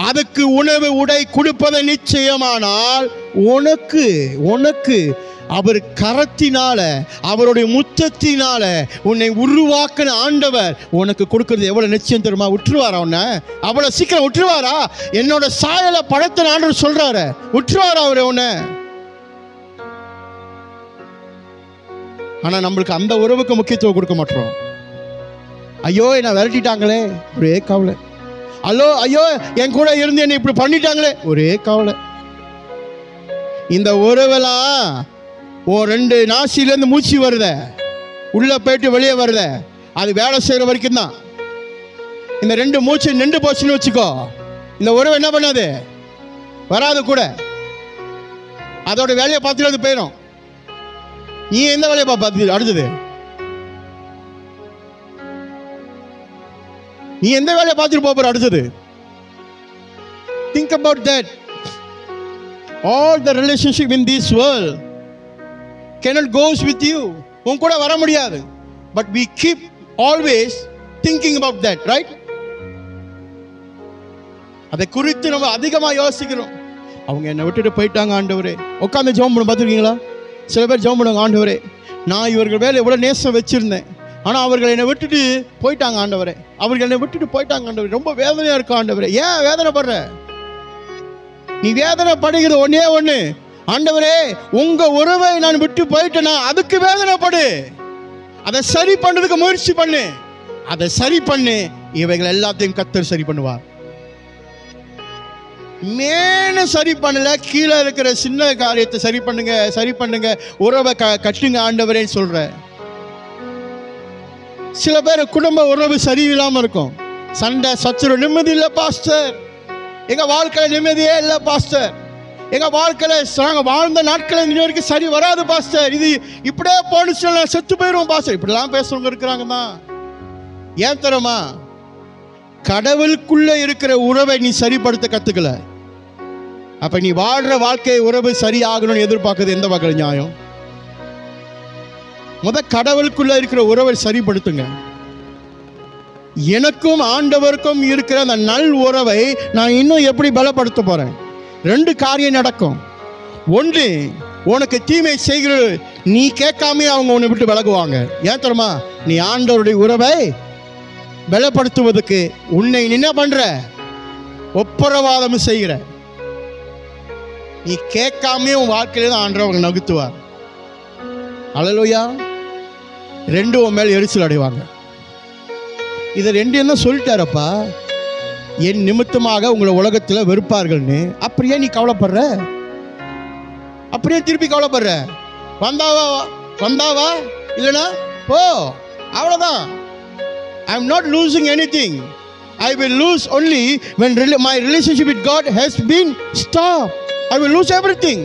S1: அதுக்கு உணவு உடை கொடுப்பது நிச்சயமானால் உனக்கு அவர் கரத்தினால அவருடைய முத்தத்தினால உன்னை உருவாக்கின ஆண்டவர் உனக்கு கொடுக்கிறது எவ்வளவு நிச்சயம் தெரியுமா? விட்டுருவாரா? உன்னை அவ்வளவு சீக்கிரம் விட்டுருவாரா? என்னோட சாயலை படைத்த ஆண்டவர் சொல்றாரு, விட்டுருவாரா அவரு உன்னை? ஆனா நம்மளுக்கு அந்த உறவுக்கு முக்கியத்துவம் கொடுக்க மாட்டோம். ஐயோ என்ன விரட்டிட்டாங்களே, ஒரே கவலை. ஐயோ என் கூட இருந்து என்னை இப்படி பண்ணிட்டாங்களே, ஒரே கவலை. இந்த உறவெல்லாம் ஒரு 2 நாசிலேருந்து மூச்சு வருத, உள்ளே போயிட்டு வெளியே வருத, அது வேலை செய்கிற வரைக்கும் தான். இந்த 2 மூச்சு நின்று போச்சுன்னு வச்சுக்கோ, இந்த உறவு என்ன பண்ணாது, வராது கூட. அதோட வேலையை பார்த்துட்டு அது போயிடும். நீ எந்த வேலையை பார்த்து அடுத்தது, நீ எந்த வேலையை பார்த்துட்டு போற அடுத்தது? Think about that. All the relationship in this world cannot goes with you. உன் கூட வர முடியாது. But we keep always thinking about that, right? அதை குறித்து நம்ம அதிகமாக யோசிக்கிறோம். அவங்க என்னை விட்டுட்டு போயிட்டாங்க ஆண்டவரே. உட்காந்து ஜெபம் பண்ண பார்த்துருக்கீங்களா? சில பேர் ஜெபம் பண்ணுவாங்க, ஆண்டவரே நான் இவர்கள் மேலே எவ்வளோ நேசம் வச்சுருந்தேன், ஆனால் அவர்கள் என்னை விட்டுட்டு போயிட்டாங்க ஆண்டவரே, அவர்கள் என்னை விட்டுட்டு போயிட்டாங்க ஆண்டவரே, ரொம்ப வேதனையாக இருக்கும் ஆண்டவரே. ஏன் வேதனைப்படுற? நீ வேதனைப்படுகிறது ஒன்னே ஒன்று, ஆண்டவரே உங்கள் உறவை நான் விட்டு போயிட்டேனா அதுக்கு வேதனைப்படு. அதை சரி பண்ணுறதுக்கு முயற்சி பண்ணு, அதை சரி பண்ணு. இவைகள் எல்லாத்தையும் கர்த்தர் சரி பண்ணுவார். மேல சரி பண்ணல, கீழே இருக்கிற சின்ன காரியத்தை சரி பண்ணுங்க, சரி பண்ணுங்க, உறவை கட்டுங்க ஆண்டவரேன்னு சொல்ற. சில பேர் குடும்ப உறவு சரியில்லாம இருக்கும், சண்டை சச்சரவு, நிம்மதி இல்லை பாஸ்டர், எங்க வாழ்க்கையில நிம்மதியே இல்லை பாஸ்டர், எங்க வாழ்க்கையில நாங்க வாழ்ந்த நாட்கள் இன்ன வரைக்கும் சரி வராது பாஸ்டர், இது இப்படியே போனுச்சுன்னா செத்து போயிடுவோம் பாஸ்டர், இப்படிலாம் பேசுறவங்க இருக்கிறாங்க தான். ஏன் தரமா? கடவுளுக்குள்ள இருக்கிற உறவை நீ சரிப்படுத்த கத்துக்கல. அப்ப நீ வாழ்ற வாழ்க்கை உறவு சரியாகணும்னு எதிர்பார்க்கறது எந்த வகையில் நியாயம்? கடவுளுக்குள்ள இருக்கிற உறவை சரிப்படுத்துங்க. எனக்கும் ஆண்டவருக்கும் இருக்கிற அந்த நல் உறவை நான் இன்னும் எப்படி பலப்படுத்த போறேன்? 2 காரியம் நடக்கும். ஒன்று, உனக்கு தீமை செய்கிற நீ கேட்காம அவங்க உன்னை விட்டு விலகுவாங்க. ஏன் தெரியுமா? நீ ஆண்டவருடைய உறவை பலப்படுத்துவதற்கு உன்னை என்ன பண்ற? ஒப்புரவாதம் செய்கிற. நீ கேட்காமே உன் வாழ்க்கையில தான் ஆண்டவர் நகுத்துவார். அல்லேலூயா. 2 உன் மேல் எரிச்சல் அடைவாங்க. இதை 2 என்ன சொல்லிட்டாரப்பா, என் நிமித்தமாக உங்களை உலகத்தில் வெறுப்பார்கள்னு. அப்படியே நீ கவலைப்படுற? அப்படியே திருப்பி கவலைப்படுற? வந்தாவா இல்லைனா போ, அவ்வளோதான். I am not losing anything. I will lose only when my relationship with God has been stopped. I will lose everything.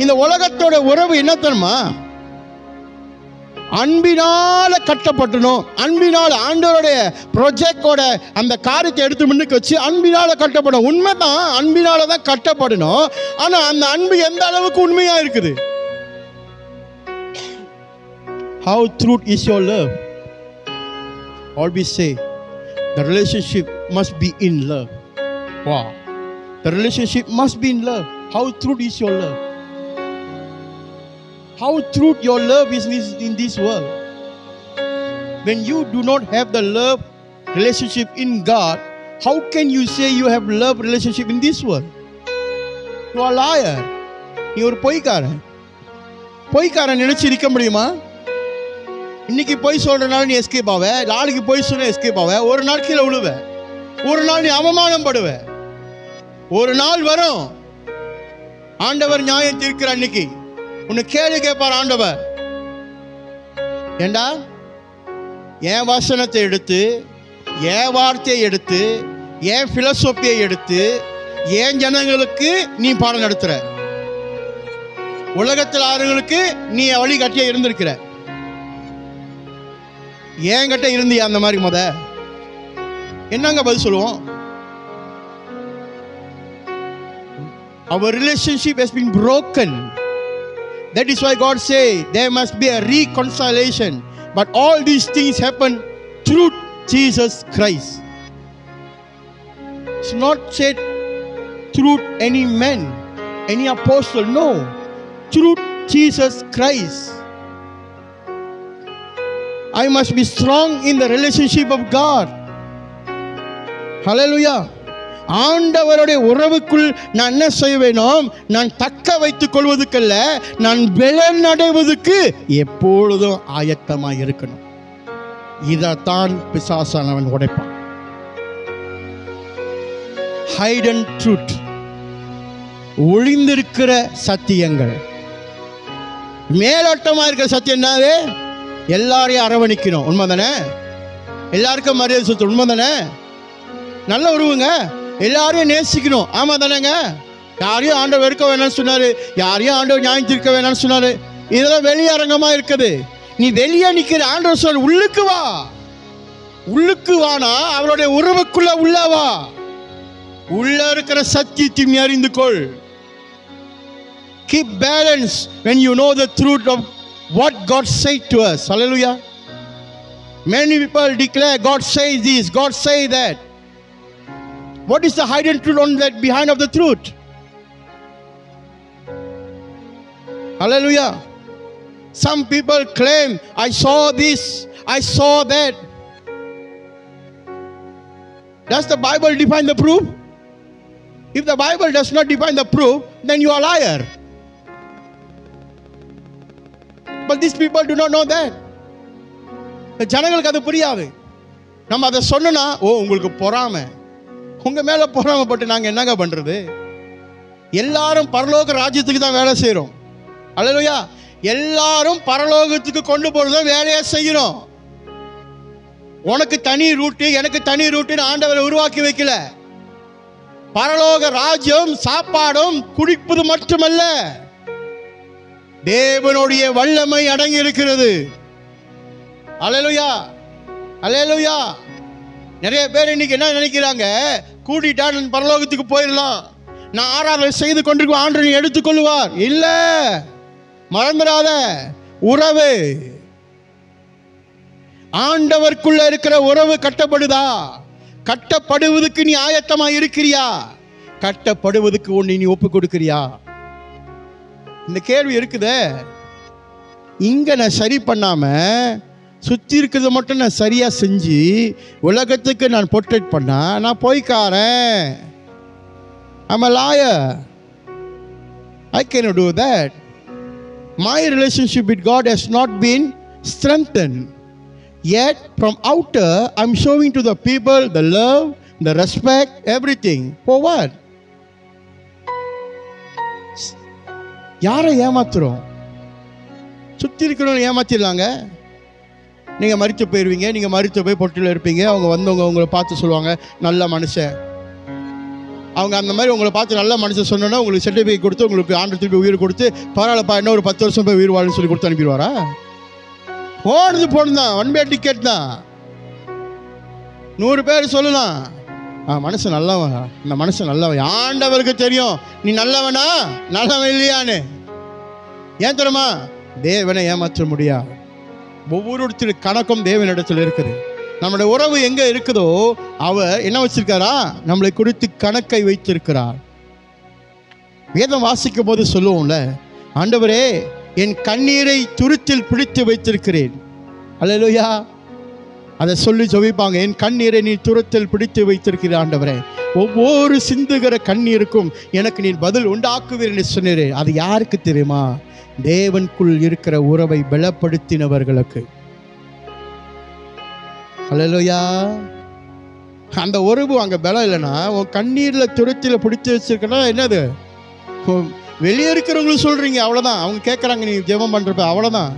S1: இந்த உலகத்தோட உறவு என்ன தெரியுமா? அன்பினால கட்டப்பட்டணும். அன்பினால் ஆண்டவருடைய ப்ரொஜெக்டோட அந்த காரியத்தை எடுத்து முன்னுக்கு வச்சு அன்பினால கட்டப்படும். உண்மைதான், அன்பினால தான் கட்டப்படணும். ஆனா அந்த அன்பு எந்த அளவுக்கு உண்மையா இருக்குது? How true is your love? Always say the relationship must be in love. Wow. The relationship must be in love. How true is your love? How true your love is in this world? When you do not have the love relationship in God, how can you say you have love relationship in this world? You are a liar. You are பொய்க்காரன். பொய்க்காரன் நினைச்சு இருக்க முடியுமா? இன்னைக்கு போய் சொல்றனால நீ escape ஆவ, நாளைக்கு போய் சொல்ல எஸ்கேப் ஆவ, ஒரு நாள் கீழே விழுவ, ஒரு நாள் நீ அவமானம் படுவ. ஒரு நாள் வரும் ஆண்டவர் நியாயம் தீர்க்கிற அன்னைக்கு உன்னை கேள்வி கேட்பார் ஆண்டவர். ஏண்டா என் வசனத்தை எடுத்து, என் வார்த்தையை எடுத்து, என் பிலோசோபியை எடுத்து என் ஜனங்களுக்கு நீ பாடம் நடத்துற, உலகத்தில் ஆறுகளுக்கு நீ வழி கட்டியா இருந்திருக்கிற, என்கிட்ட இருந்தியா அந்த மாதிரி? என்னங்க பதில் சொல்லுவோம்? Our relationship has been broken. That is why God say there must be a reconciliation. But all these things happen through Jesus Christ. It's not said through any man, any apostle. No, through Jesus Christ. I must be strong in the relationship of God. Hallelujah. ஆண்டவருடைய உறவுக்குள் நான் என்ன செய்ய வேணும்? நான் தக்க வைத்துக் கொள்வதற்கல்ல, நான் பலன் அடைவதற்கு எப்பொழுதும் ஆயத்தமாக இருக்கணும். இதைத்தான் பிசாசானவன் உடைப்பான். hidden truth. ஒளிந்திருக்கிற சத்தியங்கள். மேலோட்டமாக இருக்கிற சத்தியம் என்னது? எல்லாரையும் அரவணைக்கணும், உண்மை தானே? எல்லாருக்கும் மரியாதை சொத்து, உண்மை தானே? நல்ல உறவுங்க, எல்லாரையும் நேசிக்கணும், ஆமாம் தானேங்க? யாரையும் ஆண்டவர் வெறுக்க வேணாம்னு சொன்னார், யாரையும் ஆண்டவர் நியாயம் தீர்க்க வேணாம்னு சொன்னார். இதெல்லாம் வெளியரங்கமாக இருக்குது. நீ வெளியே நிற்கிற ஆண்டவர் சொல், உள்ளுக்கு வா, உள்ளுக்கு வானா அவருடைய உறவுக்குள்ள உள்ளவா, உள்ள இருக்கிற சத்தியத்தை அறிந்து கொள். Keep balance when you know the truth of what God said to us. Hallelujah. Many people declare God says this, God says that. What is the hidden truth on that behind of the truth? Hallelujah. Some people claim, I saw this, I saw that. Does the Bible define the proof? If the Bible does not define the proof, then you are a liar. But these people do not know that. ஜனங்களுக்கு அது புரியாது. நம்ம அதை சொன்னா, ஓ உங்களுக்கு பொறாமை, உங்க மேல பொறாமைப்பட்டு நாங்க என்னங்க பண்றது? எல்லாரும் பரலோக ராஜ்யத்துக்கு தான் வேலை செய்யறோம். அல்லேலூயா. எல்லாரும் பரலோகத்துக்கு கொண்டு போறதும் வேலையை செய்யறோம். உனக்கு தனி ரூட்டு, எனக்கு தனி ரூட்டுன்னு ஆண்டவரை உருவாக்கி வைக்கல. பரலோக ராஜ்யம் சாப்பாடும் குடிப்பது மட்டுமல்ல, தேவனுடைய வல்லமை அடங்கி இருக்கிறது. அல்லேலூயா, அல்லேலூயா. நிறைய பேர் இன்னைக்கு என்ன நினைக்கிறாங்க, கூட்டிட்டா நான் பரலோகத்துக்கு போயிடலாம், நான் ஆராதனை செய்து கொண்டிருக்கும் ஆண்டவரை எடுத்துக்கொள்வார். இல்ல, மறந்துடாத, உறவு, ஆண்டவருக்குள்ள இருக்கிற உறவு கட்டப்படுதா? கட்டப்படுவதற்கு நீ ஆயத்தமா இருக்கிறியா? கட்டப்படுவதற்கு ஒன்று நீ ஒப்பு கொடுக்கிறியா? இந்த கேள்வி இருக்குதே. இங்க நான் சரி பண்ணாம சுற்றி இருக்கிறத மட்டும் நான் சரியா செஞ்சு உலகத்துக்கு நான் போர்ட்ரேட் பண்ணா நான் போய்க்காரன். I'm a liar. I cannot do that. My relationship with God has not been strengthened. Yet from outer I'm showing to the people the love, the respect, everything. For what? யாரை ஏமாத்துறோம்? சுற்றி இருக்கிறவங்க ஏமாத்திடலாங்க. நீங்கள் மறித்து போயிடுவீங்க, நீங்கள் மறித்து போய் பொட்டில் இருப்பீங்க. அவங்க வந்தவங்க உங்களை பார்த்து சொல்லுவாங்க நல்ல மனுஷன். அவங்க அந்த மாதிரி உங்களை பார்த்து நல்ல மனுஷன் சொன்னோன்னா உங்களுக்கு சர்டிஃபிகேட் கொடுத்து உங்களுக்கு ஆண்டு திருப்பி உயிர் கொடுத்து பரவாயில்லப்பா இன்னும் ஒரு 10 வருஷம் போய் உயிர் வாழுன்னு சொல்லி கொடுத்து அனுப்பிடுவாரா? போனது தான், 1 வே டிக்கெட் தான். 100 பேர் சொல்லலாம் மனுஷன் நல்லவன், இந்த மனுஷன் நல்லவன். ஆண்டவருக்கு தெரியும் நீ நல்லவனா நல்லவன் இல்லையான்னு. ஏன் தெரியுமா? தேவனை ஏமாற்ற முடியாது. ஒவ்வொருத்தருடைய கணக்கும் தேவனிடத்தில் இருக்குது. நம்முடைய உறவு எங்க இருக்குதோ அவர் என்ன வச்சிருக்காரா? நம்மளை குறித்து கணக்கை வைத்திருக்கிறார். வேதம் வாசிக்கும் போது சொல்லுவோம்ல, ஆண்டவரே என் கண்ணீரை துருத்தில் பிடித்து வைத்திருக்கிறேன். அல்லேலூயா. அதை சொல்லி ஜெபிப்பாங்க, என் கண்ணீரை நீ துருத்தில் பிடித்து வைத்திருக்கிற ஆண்டவரே, ஒவ்வொரு சிந்துகிற கண்ணீருக்கும் எனக்கு நீ பதில் உண்டாக்குவீர் என்று சொன்னீரே. அது யாருக்கு தெரியுமா? தேவனுக்குள் இருக்கிற உறவை பலப்படுத்தினவர்களுக்கு. அல்லேலூயா. அந்த உறவு அங்கே பலம் இல்லைன்னா உன் கண்ணீரில் துருத்தியில் பிடிச்சி வச்சிருக்கனா என்னது? வெளியே இருக்கிறவங்களும் சொல்கிறீங்க அவ்வளோதான், அவங்க கேட்குறாங்க நீ ஜெபம் பண்ணுறப்ப அவ்வளோதான்.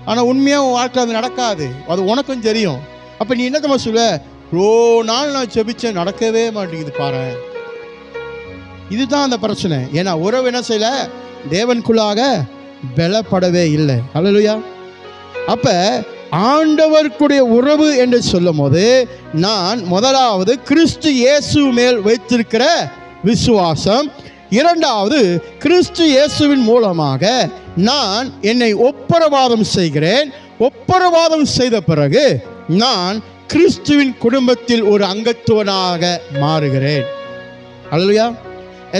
S1: ஆனால் உண்மையாக உன் வாழ்க்கை அது நடக்காது, அது உனக்கும் தெரியும். அப்போ நீ என்ன சொல்ல, ரோ நாள் நான் ஜெபிச்சேன் நடக்கவே மாட்டேங்குது பாரு. இதுதான் அந்த பிரச்சனை. ஏன்னா உறவு என்ன செய்யல, தேவனுக்குள்ளாக பலப்படவே இல்லை. அல்லேலூயா. அப்போ ஆண்டவருக்குடைய உறவு என்று சொல்லும் போது நான் முதலாவது கிறிஸ்து இயேசு மேல் வைத்திருக்கிற விசுவாசம், இரண்டாவது கிறிஸ்து இயேசுவின் மூலமாக நான் என்னை ஒப்புரவாதம் செய்கிறேன். ஒப்புரவாதம் செய்த பிறகு நான் கிறிஸ்துவின் குடும்பத்தில் ஒரு அங்கத்துவனாக மாறுகிறேன். அல்லேலூயா.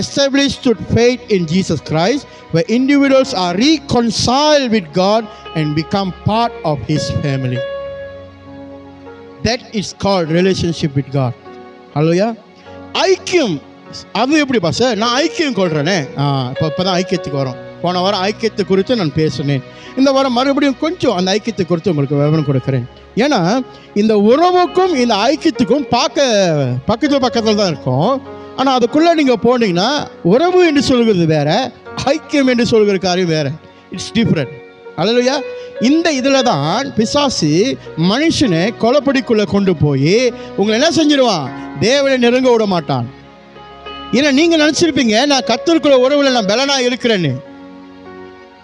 S1: Established through faith in Jesus Christ, where individuals are reconciled with God and become part of His family. That is called relationship with God. Hallelujah. ஐக்கியம் அது எப்படி பாஸ்? நான் ஐக்கியம் கொள்றேனே. இப்போதான் ஐக்கியத்துக்கு வரோம். போன வாரம் ஐக்கியத்தை குறித்து நான் பேசினேன். இந்த வாரம் மறுபடியும் கொஞ்சம் அந்த ஐக்கியத்தை குறித்து உங்களுக்கு விவரம் கொடுக்குறேன். ஏன்னா இந்த உறவுக்கும் இந்த ஐக்கியத்துக்கும் பக்கத்தில் தான் இருக்கும். ஆனால் அதுக்குள்ளே நீங்கள் போனீங்கன்னா உறவு என்று சொல்கிறது வேற, ஐக்கியம் என்று சொல்கிற காரியம் வேற. It's different. அல்லேலூயா. இந்த இதில் தான் பிசாசு மனுஷனை கொலைப்படிக்குள்ளே கொண்டு போய் உங்களை என்ன செஞ்சிருவான்? தேவனை நெருங்க விட மாட்டான். ஏன்னா நீங்கள் நினச்சிருப்பீங்க நான் கர்த்தருக்குள்ள உறவில் நான் பலனாக இருக்கிறேன்னு,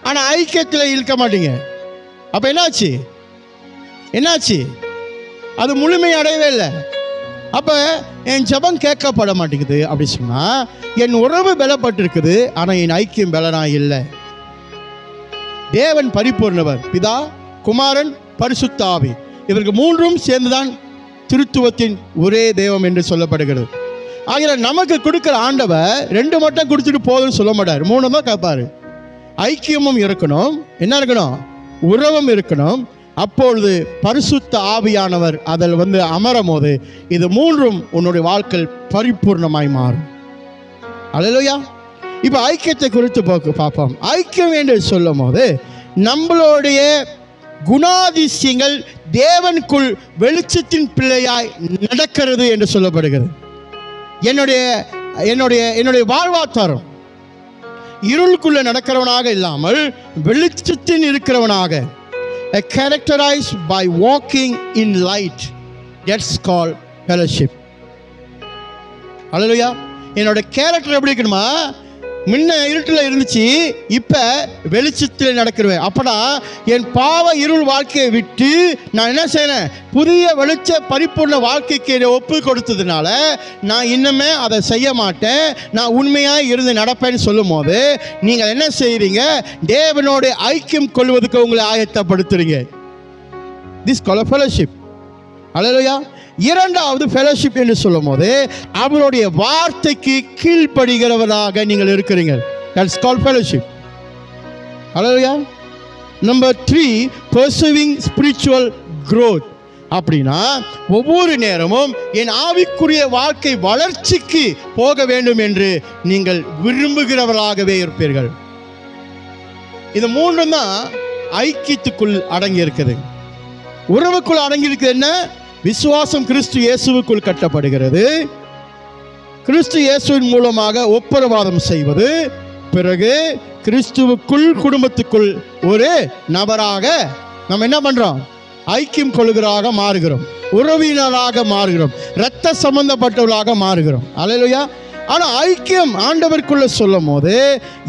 S1: ஆனால் ஐக்கியத்தில் இருக்க மாட்டீங்க. அப்போ என்னாச்சு? அது முழுமை அடையவே இல்லை. அப்போ என் ஜெபம் கேட்கப்பட மாட்டேங்குது அப்படி சொன்னால் என் உறவு பலப்பட்டிருக்குது, ஆனால் என் ஐக்கியம் பலனாக இல்லை. தேவன் பரிபூர்ணவர், பிதா, குமாரன், பரிசுத்த ஆவி. இவருக்கு மூன்றும் சேர்ந்துதான் திருத்துவத்தின் ஒரே தெய்வம் என்று சொல்லப்படுகிறது. ஆகிய நமக்கு கொடுக்குற ஆண்டவர் 2 மட்டும் கொடுத்துட்டு போதும்னு சொல்ல மாட்டார், 3 தான் கேட்பாரு. ஐக்கியமும் இருக்கணும், என்ன இருக்கணும்? உறவும் இருக்கணும். அப்பொழுது பரிசுத்த ஆவியானவர் அதில் அமரும் போது இது 3ம் உன்னுடைய வாழ்க்கை பரிபூர்ணமாய் மாறும். அல்லேலூயா. இப்போ ஐக்கியத்தை குறித்து பார்ப்போம். ஐக்கியம் என்று சொல்லும் போது நம்மளுடைய குணாதிசயங்கள் தேவனுக்குள் வெளிச்சத்தின் பிள்ளையாய் நடக்கிறது என்று சொல்லப்படுகிறது. என்னுடைய வாழ்வாதாரம் இருளுக்குள்ள நடக்கிறவனாக இல்லாமல் வெளிச்சத்தின் இருக்கிறவனாக, characterized by walking in light, that's called fellowship. அல்லேலூயா. என்னோட கேரக்டர் எப்படி இருக்கணுமா? முன்ன இருட்டில் இருந்துச்சு, இப்போ வெளிச்சத்தில் நடக்கிறேன். அப்படா என் பாவ இருள் வாழ்க்கையை விட்டு நான் என்ன செய்கிறேன்? புதிய வெளிச்ச பரிபூர்ண வாழ்க்கைக்கு ஒப்பு கொடுத்ததுனால நான் இன்னுமே அதை செய்ய மாட்டேன், நான் உண்மையாக இருந்து நடப்பேன்னு சொல்லும் போது நீங்கள் என்ன செய்கிறீங்க? தேவனோட ஐக்கியம் கொள்வதற்கு உங்களை ஆயத்தப்படுத்துறீங்க. This call fellowship. அல்லேலூயா. இரண்டாவது ஃபெலோஷிப் என்று சொல்லும் போது அவருடைய வார்த்தைக்கு கீழ்ப்படுகிறவராக நீங்கள் இருக்கிறீங்க. That's called fellowship. Hallelujah. Number 3, pursuing spiritual growth. அப்படின்னா ஒவ்வொரு நேரமும் என் ஆவிக்குரிய வாழ்க்கை வளர்ச்சிக்கு போக வேண்டும் என்று நீங்கள் விரும்புகிறவர்களாகவே இருப்பீர்கள். இது 3 தான் ஐக்கியத்துக்குள் அடங்கி இருக்குது. உறவுக்குள் அடங்கி இருக்குது என்ன? விசுவாசம் கிறிஸ்து இயேசுவுக்குள் கட்டப்படுகிறது, கிறிஸ்து இயேசுவின் மூலமாக ஒப்புரவாதம் செய்வது, பிறகு கிறிஸ்துவுக்குள் குடும்பத்துக்குள் ஒரு நபராக நம்ம என்ன பண்றோம்? ஐக்கியம் கொள்ளுகிறாக மாறுகிறோம், உறவினராக மாறுகிறோம், இரத்த சம்பந்தப்பட்டவர்களாக மாறுகிறோம். அல்லேலூயா. ஆனால் ஐக்கியம் ஆண்டவருக்குள்ள சொல்லும் போது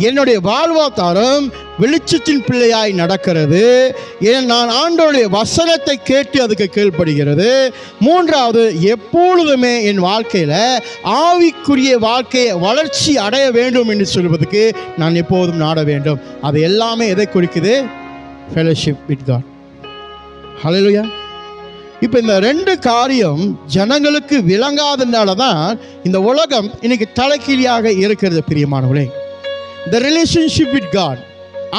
S1: என்னுடைய வாழ்வாதாரம் வெளிச்சத்தின் பிள்ளையாய் நடக்கிறது. நான் ஆண்டவருடைய வசனத்தை கேட்டு அதுக்கு கீழ்ப்படுகிறது. 3வது, எப்பொழுதுமே என் வாழ்க்கையில் ஆவிக்குரிய வாழ்க்கையை வளர்ச்சி அடைய வேண்டும் என்று சொல்வதற்கு நான் எப்போதும் நாட வேண்டும். அது எல்லாமே எதை குறிக்குது? Fellowship with God. ஹல்லேலூயா. இப்போ இந்த 2 காரியம் ஜனங்களுக்கு விளங்காதனால தான் இந்த உலகம் இன்னைக்கு தலைக்கீழியாக இருக்கிறது. பிரியமானவர்களே, the relationship with God,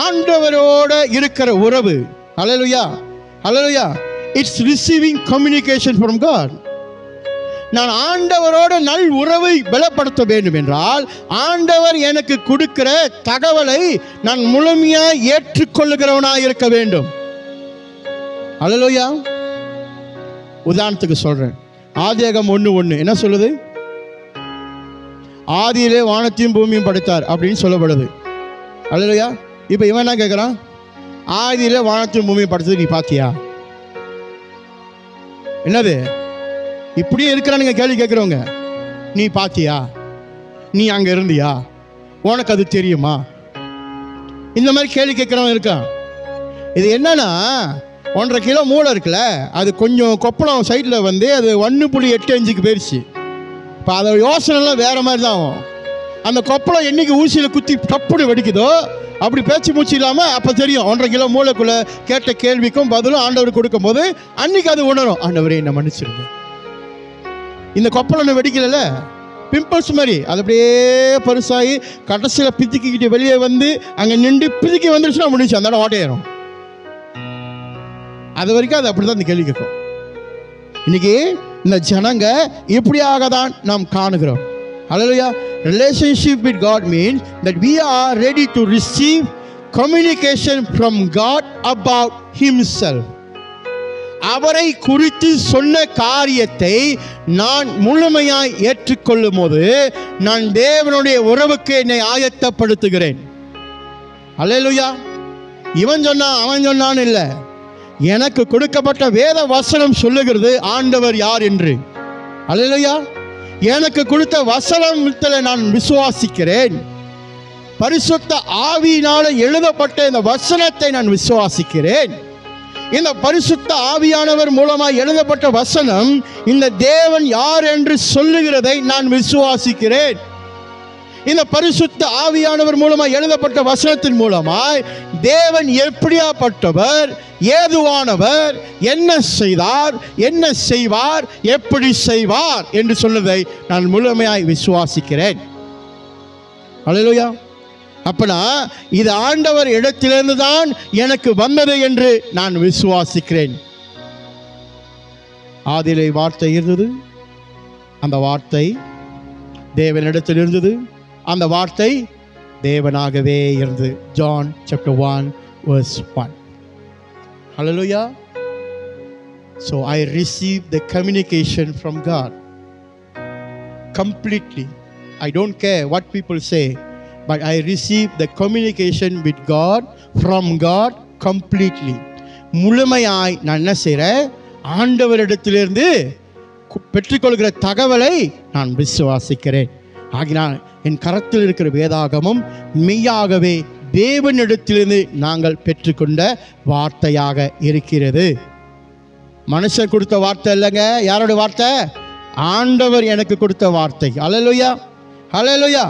S1: ஆண்டவரோட இருக்கிற உறவு, ஹல்லேலூயா ஹல்லேலூயா, it's receiving communication from God. நான் ஆண்டவரோட நல் உறவை பலப்படுத்த வேண்டும் என்றால் ஆண்டவர் எனக்கு கொடுக்கிற தகவலை நான் முழுமையாக ஏற்றுக்கொள்ளுகிறவனாக இருக்க வேண்டும். ஹல்லேலூயா. உதாரணத்துக்கு சொல்றேன். ஆதியாகமம் 1:1 என்ன சொல்லுது? ஆதியிலே வானத்தையும் பூமியும் படைத்தார் அப்படின்னு சொல்லப்படுது. அல்லேலூயா. இப்போ இவன் என்ன கேட்குறான்? ஆதியிலே வானத்தையும் பூமியும் படைத்தது நீ பார்த்தியா? என்னது இப்படியே இருக்கிறானுங்க கேள்வி கேட்குறவங்க. நீ பார்த்தியா? நீ அங்கே இருந்தியா? உனக்கு அது தெரியுமா? இந்த மாதிரி கேள்வி கேட்குறவன் இருக்கான். இது என்னன்னா 1.5 கிலோ மூளை இருக்குல்ல, அது கொஞ்சம் கொப்பளம் சைடில் அது 1.8 இன்ச்சுக்கு போயிடுச்சு. இப்போ அதை யோசனைலாம் வேறு மாதிரி தான் ஆகும். அந்த கொப்பளம் என்னைக்கு ஊசியில் குத்தி டப்புன்னு வெடிக்குதோ அப்படி பேச்சு மூச்சு இல்லாமல் அப்போ தெரியும் 1.5 கிலோ மூளைக்குள்ளே கேட்ட கேள்விக்கும் பதிலும் ஆண்டவர் கொடுக்கும் போது அன்னைக்கு அது உணரும், ஆண்டவரே என்ன மன்னிச்சிருங்க. இந்த கொப்பளம் வெடிக்கல, பிம்பிள்ஸ் மாதிரி அது அப்படியே பெருசாகி கடைசியில் பிதிக்கிக்கிட்டு வெளியே அங்கே நின்று பிதிக்கி வந்துருச்சுன்னா முடிச்சு அந்த இடம் ஓட்டையிடும். அது வரைக்கும் அது அப்படிதான் இந்த கேள்வி கேட்கும். இன்னைக்கு இந்த ஜனங்க இப்படியாக தான் நாம் காணுகிறோம். ஹல்லேலூயா. Relationship with God means that we are ready to receive communication from God about Himself. அவரை குறித்து சொன்ன காரியத்தை நான் முழுமையாய் ஏற்றுக்கொள்ளும் போது நான் தேவனுடைய உறவுக்கு என்னை ஆயத்தப்படுத்துகிறேன். அல்லேலூயா. இவன் சொன்னான் அவன் சொன்னான் இல்லை, எனக்கு கொடுக்கப்பட்ட வேத வசனம் சொல்லுகிறது ஆண்டவர் யார் என்று. அல்லேலூயா. எனக்கு கொடுத்த வசனத்தில் நான் விசுவாசிக்கிறேன். பரிசுத்த ஆவியினால எழுதப்பட்ட இந்த வசனத்தை நான் விசுவாசிக்கிறேன். இந்த பரிசுத்த ஆவியானவர் மூலமாக எழுதப்பட்ட வசனம் இந்த தேவன் யார் என்று சொல்லுகிறதை நான் விசுவாசிக்கிறேன். இந்த பரிசுத்த ஆவியானவர் மூலமாக எழுதப்பட்ட வசனத்தின் மூலமாய் தேவன் எப்படியாப்பட்டவர், ஏதுவானவர், என்ன செய்தார், என்ன செய்வார், எப்படி செய்வார் என்று சொன்னதை நான் முழுமையாய் விசுவாசிக்கிறேன். அல்லேலூயா. அப்பனா இது ஆண்டவர் இடத்திலிருந்து தான் எனக்கு வந்தது என்று நான் விசுவாசிக்கிறேன். ஆதியிலே வார்த்தை இருந்தது, அந்த வார்த்தை தேவனிடத்தில் இருந்தது, அந்த வார்த்தை தேவனாகவே இருந்தது. John chapter 1 verse 1. Hallelujah. So I received the communication from God completely. I don't care what people say, but I received the communication with God from God completely. முழுமையாய் நான் என்ன செய்கிறேன், ஆண்டவரிடத்திலிருந்து பெற்றுக்கொள்கிற தகவலை நான் விசுவாசிக்கிறேன். ஆகினால் என் கரத்தில் இருக்கிற வேதாகமும் மெய்யாகவே தேவனிடத்திலிருந்து நாங்கள் பெற்றுக்கொண்ட வார்த்தையாக இருக்கிறது. மனுஷன் கொடுத்த வார்த்தை இல்லைங்க. யாரோட வார்த்தை? ஆண்டவர் எனக்கு கொடுத்த வார்த்தை. அல்லேலூயா, அல்லேலூயா.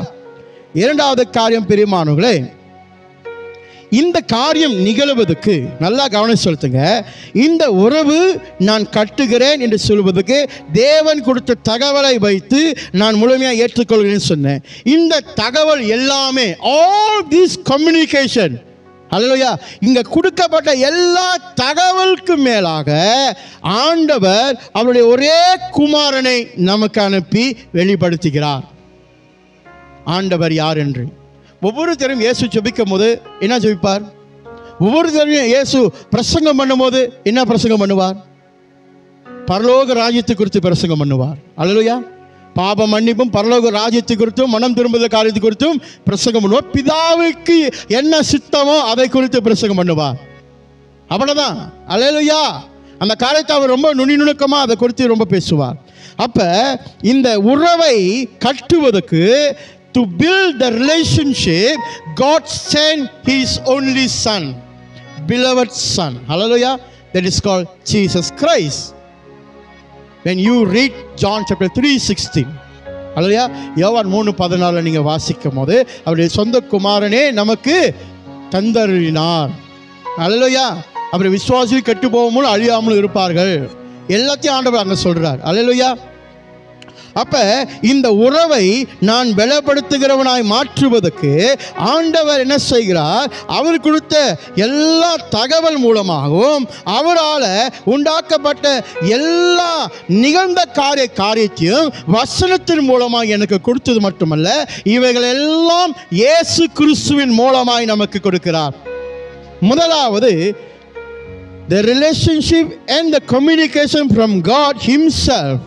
S1: இரண்டாவது காரியம் பிரியமானவர்களே, இந்த காரியம் நிகழ்வதற்கு நல்லா கவனம் செலுத்துங்க. இந்த உறவு நான் கட்டுகிறேன் என்று சொல்வதற்கு தேவன் கொடுத்த தகவலை வைத்து நான் முழுமையாக ஏற்றுக்கொள்கிறேன்னு சொன்னேன். இந்த தகவல் எல்லாமே, ஆல் திஸ் கம்யூனிகேஷன், அல்லேலூயா, இங்க கொடுக்கப்பட்ட எல்லா தகவலுக்கு மேலாக ஆண்டவர் அவருடைய ஒரே குமாரனை நமக்கு அனுப்பி வெளிப்படுத்துகிறார். ஆண்டவர் யார் என்று ஒவ்வொரு தரம் இயேசு ஜெபிக்கும் போது என்ன ஜெபிப்பார்? ஒவ்வொரு தரம் இயேசு பிரசங்கம் பண்ணும்போது என்ன பிரசங்கம் பண்ணுவார்? பரலோக ராஜ்யத்தை குறித்து பிரசங்கம் பண்ணுவார். அல்லேலூயா. பாப மன்னிப்பும் பரலோக ராஜ்யத்தை குறித்தும் மனம் திரும்புதல் காரியத்தை குறித்தும் பிரசங்கம் பண்ணுவார். பிதாவுக்கு என்ன சித்தமோ அதை குறித்து பிரசங்கம் பண்ணுவார். அவ்வளவுதான். அல்லேலூயா. அந்த காரியத்தை அவர் ரொம்ப நுணுக்கமாக அதை குறித்து ரொம்ப பேசுவார். அப்ப இந்த உறவை கட்டுவதற்கு, to build the relationship, God sent His only Son, beloved Son. Hallelujah. That is called Jesus Christ. When you read John chapter 3:16, hallelujah, யோவான் 3:14 நீங்க வாசிக்கும் போது அவருடைய சொந்த குமாரனே நமக்கு தந்தருளினார். ஹalleluya. அவர் விசுவாசிகள் கெட்டு போகாமல் அழியாமல் இருப்பார்கள். எல்லாத்தையும் ஆண்டவர் அங்க சொல்றார். ஹalleluya. அப்ப இந்த உறவை நான் பலப்படுத்துகிறவனாய் மாற்றுவதற்கு ஆண்டவர் என்ன செய்கிறார்? அவர் கொடுத்த எல்லா தகவல் மூலமாகவும் அவரால் உண்டாக்கப்பட்ட எல்லா நிகழ்ந்த காரியத்தையும் வசனத்தின் மூலமாக எனக்கு கொடுத்தது மட்டுமல்ல, இவைகள் எல்லாம் இயேசு கிறிஸ்துவின் மூலமாய் நமக்கு கொடுக்கிறார். முதலாவது, the relationship and the communication from God Himself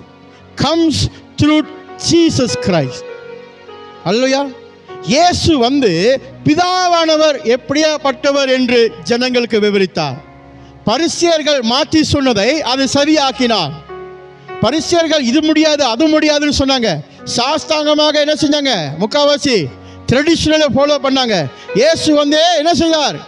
S1: comes through Jesus Christ. அல்லேலூயா. இயேசு வந்து பிதாவானவர் எப்படியாப்பட்டவர் என்று ஜனங்களுக்கு விவரித்தார். பரிசேயர்கள் மாற்றி சொன்னதை அது சரியாக்கினார். பரிசேயர்கள் இது முடியாது அது முடியாதுன்னு சொன்னாங்க. சாஸ்தாங்கமாக என்ன செஞ்சாங்க? முக்காவாசி ட்ரெடிஷனலை ஃபாலோ பண்ணாங்க. இயேசு வந்து என்ன செய்தார்?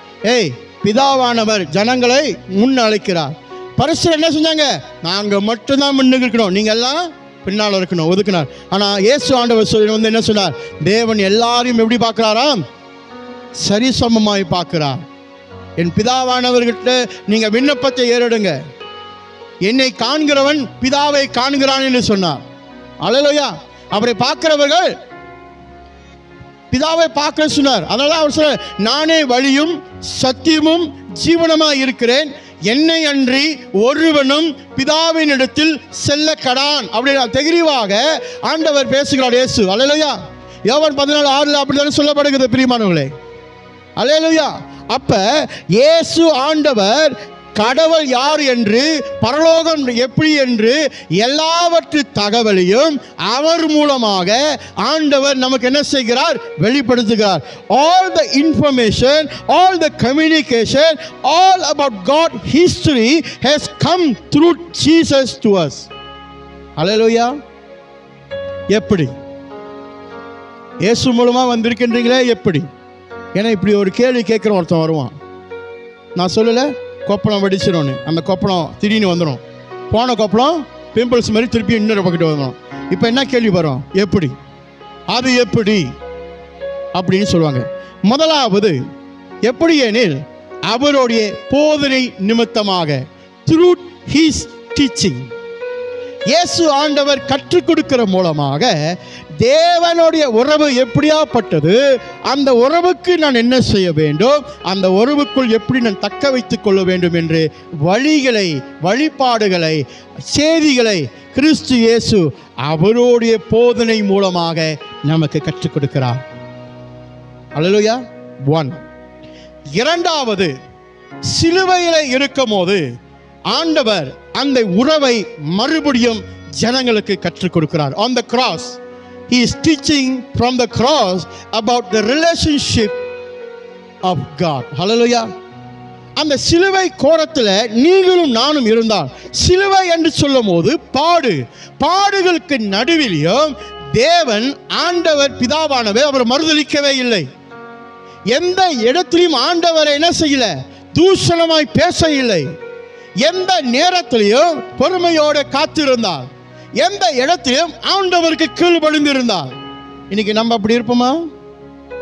S1: பிதாவானவர் ஜனங்களை முன் அழைக்கிறார். பரிசேயர் என்ன செஞ்சாங்க? நாங்கள் மட்டும்தான் முன்னுக்கு இருக்கணும், நீங்கள் எல்லாம் பின்னால் இருக்கணும், ஒதுக்கினார். ஆனால் இயேசு ஆண்டவர் சொல்லி வந்து என்ன சொன்னார்? தேவன் எல்லாரையும் எப்படி பார்க்கிறாராம்? சரிசமமாய் பார்க்கிறார். என் பிதாவானவர்கிட்ட நீங்கள் விண்ணப்பத்தை ஏறிடுங்க, என்னை காண்கிறவன் பிதாவை காண்கிறான் என்று சொன்னார். அல்லேலூயா. அவரை பார்க்கிறவர்கள் பிதாவை பார்க்க சொன்னார். அதனால அவர் சொன்னார், நானே வழியும் சத்தியமும் ஜீவனமாய் இருக்கிறேன், என்னை அன்றி ஒருவனும் பிதாவின் இடத்தில் செல்ல கடான் அப்படின்னு தெளிவாக ஆண்டவர் பேசுகிறார் இயேசு. அல்லேலூயா. யோவான் 14:6 அப்படிதான் சொல்லப்படுகிறது பிரியமானவர்களே. அல்லேலூயா. அப்ப இயேசு ஆண்டவர் கடவுள் யார் என்று, பரலோகம் எப்படி என்று எல்லாவற்று தகவலையும் அவர் மூலமாக ஆண்டவர் நமக்கு என்ன செய்கிறார்? வெளிப்படுத்துகிறார். All the information, all the communication, all about God history has come through Jesus to us. Hallelujah. எப்படி? இயேசு மூலமா வந்திருக்கின்றீங்களே, எப்படி? ஏன்னா இப்படி ஒரு கேள்வி கேட்குற ஒருத்தன் வருவான். நான் சொல்லலை கொப்பளம் வெடிச்சிடணும், அந்த கொப்பளம் திடீர்னு வந்துடும், போன கொப்பளம் பிம்பிள்ஸ் மாதிரி திருப்பி இன்னொரு பக்கெட்டு வந்துடும். இப்போ என்ன கேள்வி வரும்? எப்படி? அது எப்படி அப்படின்னு சொல்லுவாங்க. முதலாவது எப்படி எனில் அவருடைய போதனை நிமித்தமாக, த்ரூ ஹிஸ் டீச்சிங். இயேசு ஆண்டவர் கற்றுக் கொடுக்கிற மூலமாக தேவனுடைய உறவு எப்படியாப்பட்டது, அந்த உறவுக்கு நான் என்ன செய்ய வேண்டும், அந்த உறவுக்குள் எப்படி நான் தக்க வைத்துக் கொள்ள வேண்டும் என்று வழிகளை, வழிபாடுகளை, செய்திகளை கிறிஸ்து இயேசு அவருடைய போதனை மூலமாக நமக்கு கற்றுக் கொடுக்கிறார். அல்லேலூயா. 1. இரண்டாவது, சிலுவையில் இருக்கும் போது ஆண்டவர் அந்த உறவை மறுபடியும் ஜனங்களுக்கு கற்றுக் கொடுக்கிறார். On the cross, he is teaching from the cross about the relationship of God. Hallelujah. அந்த சிலுவை கோரத்தில் நீங்களும் நானும் இருந்தால், சிலுவை என்று சொல்லும் போது பாடுகளுக்கு நடுவிலையும் தேவன் ஆண்டவர் பிதாவானவர் அவர் மறுதலிக்கவே இல்லை. எந்த இடத்திலும் ஆண்டவரை என்ன செய்யல? தூஷணமாய் பேச இல்லை. எந்த நேரத்திலையும் பொறுமையோடு காத்திருந்தார். எந்த இடத்திலும் ஆண்டவருக்கு கீழ்ப்படிந்திருந்தார். இன்னைக்கு நம்ம அப்படி இருப்போமா?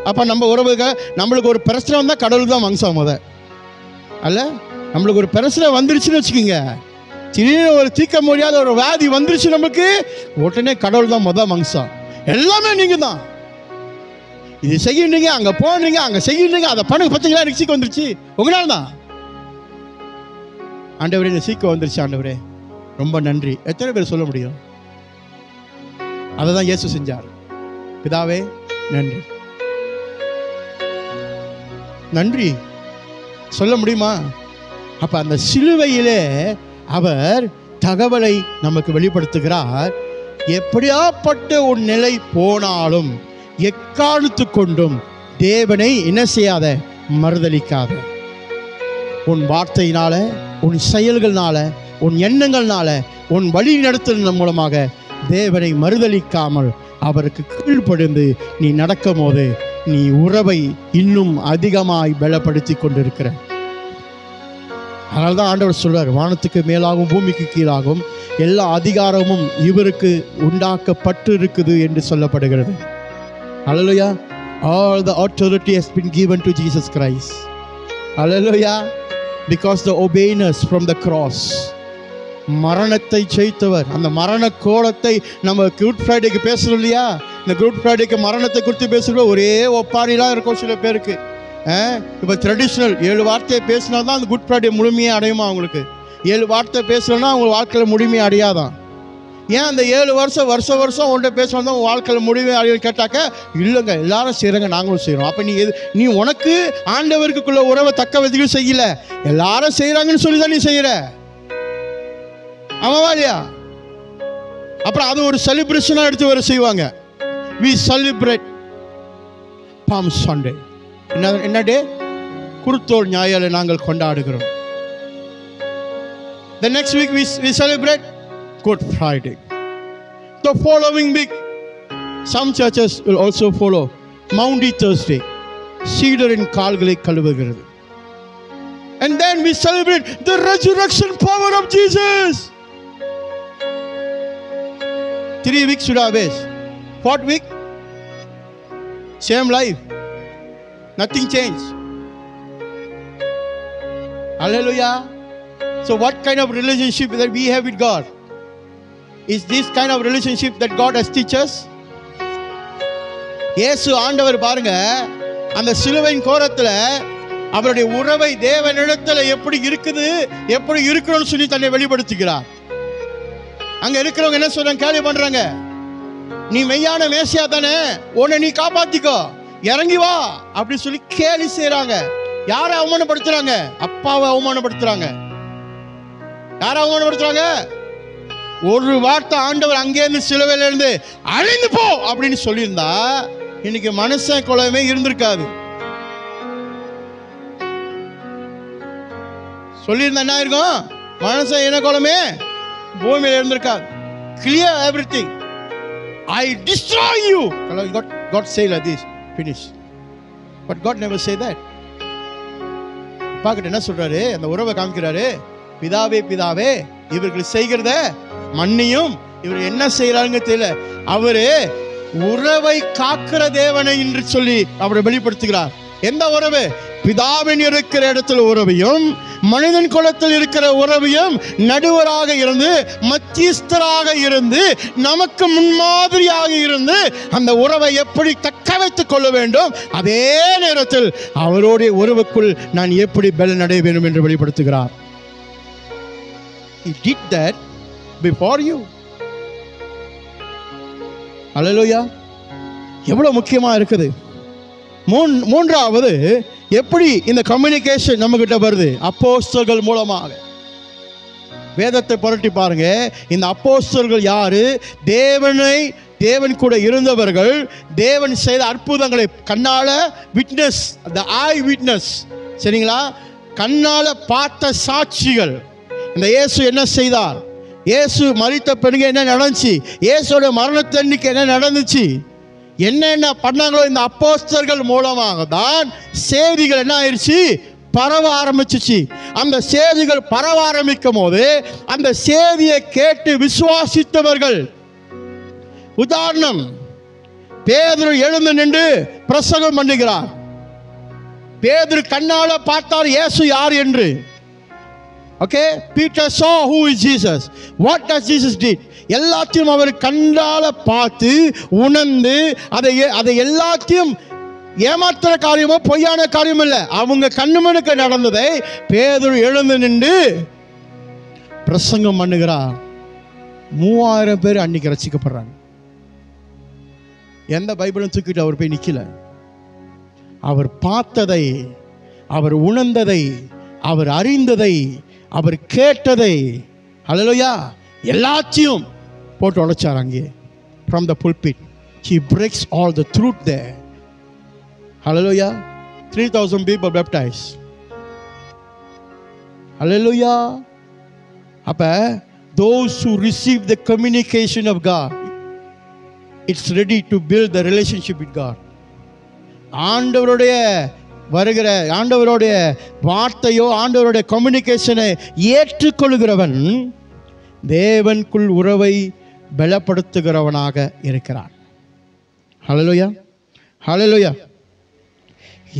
S1: அப்போ நம்ம உறவுகள், நம்மளுக்கு ஒரு பிரச்சனை வந்தால் கடவுள் தான் வம்சம் முத அல்ல. நம்மளுக்கு ஒரு பிரச்சனை வந்துருச்சுன்னு வச்சுக்கோங்க, திடீர்னு ஒரு தீர்க்க முடியாத ஒரு வியாதி வந்துருச்சு நமக்கு, உடனே கடவுள் தான் முத வம்சம். எல்லாமே நீங்கள் தான். இது செய்யுறீங்க, அங்கே போனீங்க, அங்கே செய்யுறீங்க, அதை பண்ணுங்க. பார்த்தீங்களா, எனக்கு சீக்கிரம் வந்துருச்சு, உங்களால் தான். ஆண்டவரே இந்த சீக்கிரம் வந்துருச்சு, ஆண்டவரே ரொம்ப நன்றி. எத்தனை பேர் சொல்ல முடியும்? அதை தான் இயேசு செஞ்சார். பிதாவே நன்றி, நன்றி சொல்ல முடியுமா? அப்ப அந்த சிலுவையிலே அவர் தகவலை நமக்கு வெளிப்படுத்துகிறார். எப்படியாப்பட்ட ஒரு நிலை போனாலும் எக்காலத்து கொண்டும் தேவனை என்ன செய்யாத? மறுதலிக்காத. உன் வார்த்தையினால, உன் செயல்கள்னால, உன் எண்ணங்கள்னால, உன் வழி நடத்துதல் மூலமாக தேவனை மறுதலிக்காமல் அவருக்கு கீழ்ப்படிந்து நீ நடக்கும் போது நீ உறவை இன்னும் அதிகமாய் பலப்படுத்தி கொண்டிருக்கிற. அதனால்தான் ஆண்டவர் சொல்றார், வானத்துக்கு மேலாகவும் பூமிக்கு கீழாகவும் எல்லா அதிகாரமும் இவருக்கு உண்டாக்கப்பட்டு இருக்குது என்று சொல்லப்படுகிறது. Hallelujah. All the authority has been given to Jesus Christ. Hallelujah. Because the obedience from the cross. மரணத்தை ஜெயித்தவர். அந்த மரண கோலத்தை நம்ம குட் ஃப்ரைடேக்கு பேசுகிறோம் இல்லையா? இந்த குட் ஃப்ரைடேக்கு மரணத்தை குறித்து பேசுகிறோம். ஒரே ஒப்பாரிலாம் இருக்கும் சில பேருக்கு. இப்போ ட்ரெடிஷ்னல் 7 வார்த்தையை பேசினா தான் அந்த குட் ஃப்ரைடே முழுமையாக அடையுமா? அவங்களுக்கு 7 வார்த்தை பேசலன்னா அவங்க வாழ்க்கையில் முழுமையை அடையாதான். ஏன் அந்த 7 வருஷம் வருஷம் ஒன்றை பேசணும் தான் உங்கள் வாழ்க்கையில் முழுமையை அடையும் கேட்டாக்க, இல்லைங்க எல்லாரும் செய்கிறாங்க, நாங்களும் செய்கிறோம். அப்போ நீ உனக்கு ஆண்டவருக்குள்ள உறவை தக்க வச்சுக்க செய்யல, எல்லாரும் செய்கிறாங்கன்னு சொல்லி தான் நீ செய்கிற. ஆமாவா இல்லையா? அப்புறம் அது ஒரு செலிப்ரேஷனாக எடுத்து வர செய்வாங்க. we celebrate Palm Sunday. என்ன டே? குருத்தோல் ஞாயிறு நாங்கள் கொண்டாடுகிறோம். The next week we celebrate Good Friday. The following week some churches will also follow Maundy Thursday. சீடரின் கால்களை கழுவுகிறது. And then we celebrate the resurrection power of Jesus. 3 weeks should have been. 4th week, same life, nothing changed. Hallelujah. So what kind of relationship that we have with God? Is this kind of relationship that God has teach us? இயேசு ஆண்டவர் பாருங்க, அந்த சிலுவையின் கோரத்தில் அவருடைய உறவை தேவனிடத்தில் எப்படி இருக்குது, எப்படி இருக்கணும்னு சொல்லி தன்னை வெளிப்படுத்துகிறார். அங்க இருக்கிறவங்க என்ன சொல்றாங்க? கேள்வி பண்றாங்க, நீ மெய்யான மேசியா தானே, உன்னை நீ காப்பாத்திக்கோ, இறங்கி வா அப்படி சொல்லி கேலி செய்யறாங்க. யாரை அவமானப்படுத்துறாங்க? அப்பாவை அவமானப்படுத்துறாங்க. யாரை அவமானப்படுத்துறாங்க? ஒரு வார்த்தை ஆண்டவர் அங்கேருந்து சிலுவையில இருந்து அழிந்து போ அப்படின்னு சொல்லியிருந்தா இன்னைக்கு மனுஷன் குலமே இருந்திருக்காது. சொல்லியிருந்தா என்ன இருக்கும்? மனுஷன் இன குலமே பூமியில இருந்திருக்காது. Clear everything. I destroy you. God say like this, finish. But God never say that. பாக்கிட்ட என்ன சொல்றாரு? அந்த உறவை காமிக்கிறாரு. பிதாவே பிதாவே இவர்கள் செய்கிறத மன்னியும். இவர் என்ன செய்யறாங்க தெரியல. அவரு உறவை காக்கிற தேவனை என்று சொல்லி அவரை வெளிப்படுத்துகிறார். எந்த உறவு? பிதாவின் இருக்கிற இடத்துல உறவையும் மனிதன் குலத்தில் இருக்கிற உறவையும் நடுவராக இருந்து மத்தியஸ்தராக இருந்து நமக்கு முன்மாதிரியாக இருந்து அந்த உறவை எப்படி தக்க வைத்துக் கொள்ள வேண்டும், அதே நேரத்தில் அவருடைய உறவுக்குள் நான் எப்படி பலன் அடைய வேண்டும் என்று வெளிப்படுத்துகிறார். He did that before you. ஹல்லேலூயா. எவ்வளவு முக்கியமா இருக்குது. மூன்றாவது, எப்படி இந்த கம்யூனிகேஷன் நம்ம கிட்ட வருது? அப்போஸ்தலர்கள் மூலமாக. வேதத்தை புரட்டி பாருங்க. இந்த அப்போஸ்தலர்கள் யாரு? தேவன் கூட இருந்தவர்கள், தேவன் செய்த அற்புதங்களை கண்ணால விட்னஸ், the eye witness, சரிங்களா? கண்ணால பார்த்த சாட்சிகள். இந்த இயேசு என்ன செய்தார், இயேசு மரித்த பிறகு என்ன நடந்துச்சு, இயேசுவோட மரணத்தன்னைக்கு என்ன நடந்துச்சு, என்னென்ன பண்ணாங்களோ இந்த அப்போஸ்தலர்கள் மூலமாக தான் செய்திகள் என்ன ஆயிடுச்சு, பரவ ஆரம்பிச்சிச்சு. அந்த செய்திகள் பரவ ஆரம்பிக்கும் போது அந்த செய்தியை கேட்டு விசுவாசித்தவர்கள், உதாரணம், பேதுரு எழுந்து நின்று பிரசங்கம் பண்ணுகிறார். பேதுரு கண்ணால பார்த்தார் இயேசு யார் என்று. Okay, Peter saw who is Jesus. What does Jesus did? எல்லாத்தையும் அவர் கண்ணால பார்த்து உணர்ந்து அதை எல்லாத்தையும் ஏமாத்துற காரியமோ பொய்யான காரியம் இல்லை, அவங்க கண்ணுமனுக்கு நடந்ததை பேதுரு எழுந்து நின்று பிரசங்கம் பண்ணுகிறார். 3000 பேர் அன்னைக்கு ரசிக்கப்படுறாங்க. எந்த பைபிளும் தூக்கிட்டு அவர் போய் நிக்கல. அவர் பார்த்ததை, அவர் உணர்ந்ததை, அவர் அறிந்ததை, அவர் கேட்டதை, ஹல்லேலூயா, எல்லாத்தையும் போட்டு உடைச்சார் அங்கே. From the pulpit he breaks all the truth there. Hallelujah. 3000 people baptized. Hallelujah. அப்ப those who receive the communication of God, it's ready to build the relationship with God. ஆண்டவருடைய வருகிற ஆண்டவருடைய வார்த்தையோ ஆண்டவருடைய கம்யூனிகேஷனை ஏற்றுக்கொள்கிறவன் தேவனுக்குள் உறவை பலப்படுத்துகிறவனாக இருக்கிறான். ஹல்லேலூயா, ஹல்லேலூயா.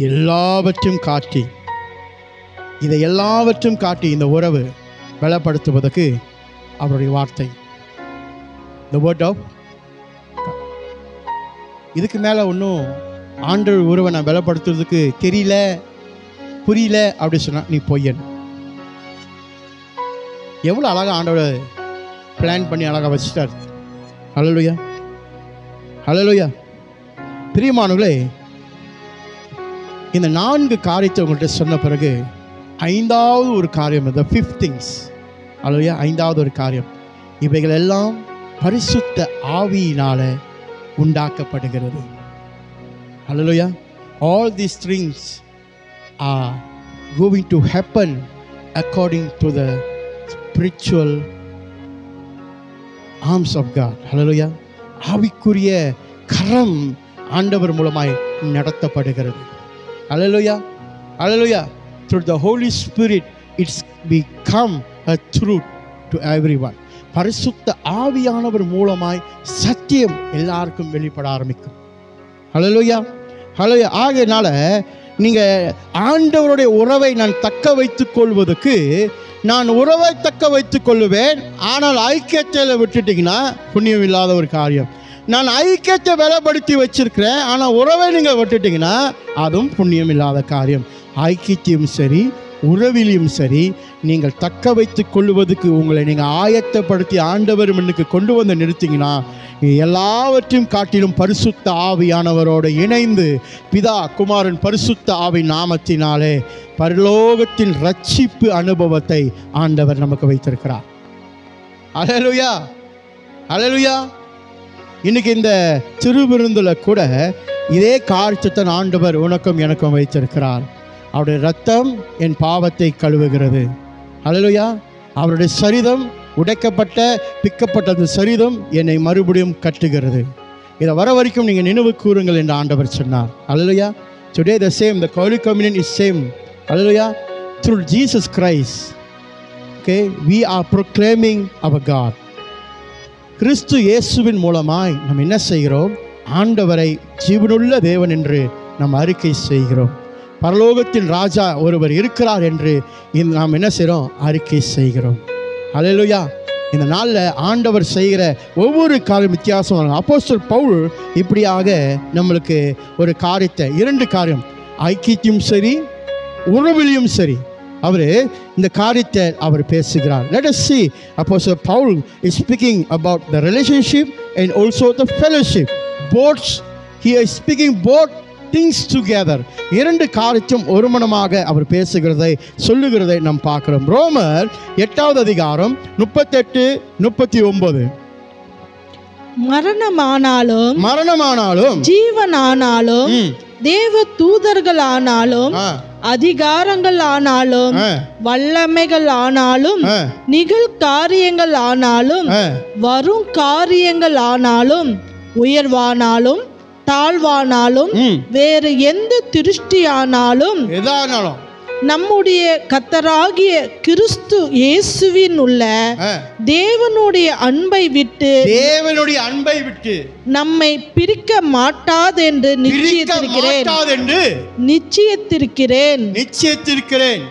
S1: எல்லாவற்றையும் காட்டி, இதை எல்லாவற்றையும் காட்டி இந்த உறவு பலப்படுத்துவதற்கு அவருடைய வார்த்தை, the word of God. இதுக்கு மேலே ஒன்றும் ஆண்டவர் உறவை நான் பலப்படுத்துறதுக்கு தெரியல, புரியல அப்படி சொன்னா நீ பொய்யன். எவ்வளோ அழகாக ஆண்டவர் பிளான் பண்ணி அழகாக வச்சுட்டார். ஹல்லேலூயா, ஹல்லேலூயா. பிரியமானவர்களே, இந்த 4 காரியத்தை உங்கள்கிட்ட சொன்ன பிறகு 5வது ஒரு காரியம், the 5th things. ஹல்லேலூயா. 5வது ஒரு காரியம், இவைகள் எல்லாம் பரிசுத்த ஆவியினால உண்டாக்கப்படுகிறது. Hallelujah. All these things are going to happen according to the spiritual arms of God. Hallelujah. ஆவிக்குரிய கரம் ஆண்டவர் மூலமாய் நடத்தப்படுகிறது. Hallelujah. Hallelujah. Through the Holy Spirit it's become a truth to everyone. பரிசுத்த ஆவியானவர் மூலமாய் சத்தியம் எல்லாருக்கும் வெளிப்பட ஆரம்பிக்கும். ஹல்லேலூயா, ஹல்லேலூயா. ஆகையினால நீங்கள் ஆண்டவருடைய உறவை நான் தக்க வைத்துக் கொள்வதற்கு, நான் உறவை தக்க வைத்துக் கொள்ளுவேன், ஆனால் ஐக்கியத்தை விட்டுட்டிங்கன்னா புண்ணியம் இல்லாத ஒரு காரியம். நான் ஐக்கியத்தை பலப்படுத்தி வச்சிருக்கிறேன், ஆனால் உறவை நீங்கள் விட்டுட்டிங்கன்னா அதுவும் புண்ணியம் இல்லாத காரியம். ஐக்கியத்தையும் சரி உறவிலையும் சரி நீங்கள் தக்க வைத்துக் கொள்வதற்கு உங்களை நீங்கள் ஆயத்தப்படுத்தி ஆண்டவர் முன்னுக்கு கொண்டு வந்து நிறுத்திங்கன்னா எல்லாவற்றையும் காட்டிலும் பரிசுத்த ஆவியானவரோடு இணைந்து பிதா குமாரன் பரிசுத்த ஆவி நாமத்தினாலே பரலோகத்தின் ரட்சிப்பு அனுபவத்தை ஆண்டவர் நமக்கு வைத்திருக்கிறார். அல்லேலூயா, அல்லேலூயா. இன்னைக்கு இந்த திருவிருந்துல கூட இதே காரியத்தை ஆண்டவர் உனக்கும் எனக்கும் வைத்திருக்கிறார். அவருடைய இரத்தம் என் பாவத்தை கழுவுகிறது. அல்லேலூயா. அவருடைய சரீரம் உடைக்கப்பட்ட பிக்கப்பட்ட அந்த சரீரம் என்னை மறுபடியும் கட்டுகிறது. இதை வர வரைக்கும் நீங்கள் நினைவு கூறுங்கள் என்று ஆண்டவர் சொன்னார். அல்லேலூயா. Today the same, the Holy Communion is same. Hallelujah. Through Jesus Christ, okay, we are proclaiming our God. கிறிஸ்து இயேசுவின் மூலமாய் நாம் என்ன செய்கிறோம்? ஆண்டவரை ஜீவனுள்ள தேவன் என்று நாம் அறிக்கை செய்கிறோம். பரலோகத்தின் ராஜா ஒருவர் இருக்கிறார் என்று நாம் என்ன செய்கிறோம்? அறிக்கை செய்கிறோம். அல்லேலூயா. இந்த நாளில் ஆண்டவர் செய்கிற ஒவ்வொரு காரியம் வித்தியாசம். அப்போஸ்தலர் பவுல் இப்படியாக நம்மளுக்கு ஒரு காரியத்தை, 2 காரியம், ஐக்கியத்தையும் சரி உறவிலையும் சரி அவர் இந்த காரியத்தை அவர் பேசுகிறார். Let us see, Apostle Paul is speaking about the relationship and also the fellowship. Both he is speaking both things together. 2 காரியத்தையும் ஒருமனமாக அவர் பேசுகிறதை சொல்லுகிறதை நாம் பார்க்கிறோம். ரோமர் 8வது அதிகாரம் 38-39.
S2: மரணமானாலும் ஜீவனானாலும் தேவ தூதர்கள் அதிகாரங்கள் ஆனாலும் வல்லமைகள் ஆனாலும் நிகழ்காரியங்கள் ஆனாலும் வரும் காரியங்கள் ஆனாலும் உயர்வானாலும் தாழ்வானாலும் வேறு எந்த திருஷ்டியானாலும்
S1: எதானாலும்
S2: நம்முடைய கர்த்தராகிய கிறிஸ்து இயேசுவின் உள்ள தேவனுடைய அன்பை விட்டு நம்மை பிரிக்க மாட்டாதென்று நிச்சயித்திருக்கிறேன்.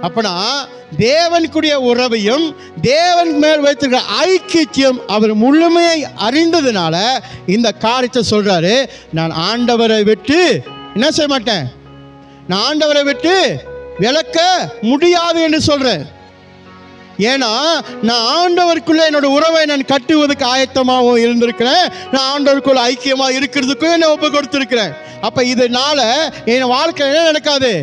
S1: அப்பனா தேவனுடைய உறவையும் தேவன் மேல் வைத்திருக்கிற ஐக்கியத்தையும் அவர் முழுமையை அறிந்ததுனால இந்த காரியத்தை சொல்றாரு. நான் ஆண்டவரை விட்டு என்ன செய்ய மாட்டேன், நான் ஆண்டவரை விட்டு விலக்க முடியாது என்று சொல்றேன். ஏன்னா நான் ஆண்டவருக்குள்ள என்னோட உறவை நான் கட்டுவதற்கு ஆயத்தமாகவும் இருந்திருக்கிறேன். நான் ஆண்டவருக்குள்ள ஐக்கியமாக இருக்கிறதுக்கும் என்னை ஒப்பு கொடுத்திருக்கிறேன். அப்ப இதனால என் வாழ்க்கை என்ன நடக்காது?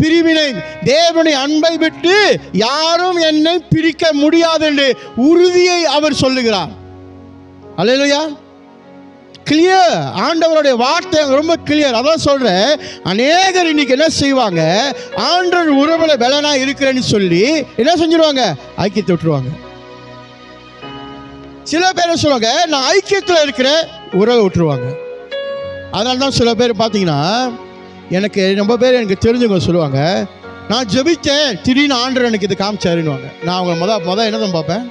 S1: பிரிவினை. தேவனுடைய அன்பை விட்டு யாரும் என்னை பிரிக்க முடியாது என்று உறுதியை அவர் சொல்லுகிறார். அல்லேலூயா. கிளியர். ஆண்டவருடைய வார்த்தை ரொம்ப கிளியர். அதான் சொல்றேன், அநேகர் இன்னைக்கு என்ன செய்வாங்க, ஆண்டவர் உறவுல பலனா இருக்கிறேன்னு சொல்லி என்ன செஞ்சிருவாங்க? ஐக்கியத்தை விட்டுருவாங்க. சில பேர் சொல்லுவாங்க நான் ஐக்கியத்தில் இருக்கிற உறவை விட்டுருவாங்க. அதனால தான் சில பேர் பார்த்தீங்கன்னா எனக்கு ரொம்ப பேர் எனக்கு தெரிஞ்சவங்க சொல்லுவாங்க, நான் ஜெபிச்சேன் திடீர்னு ஆண்டவர் எனக்கு இது காமிச்சாருன்னுவாங்க. நான் அவங்க முத என்ன தான் பார்ப்பேன்,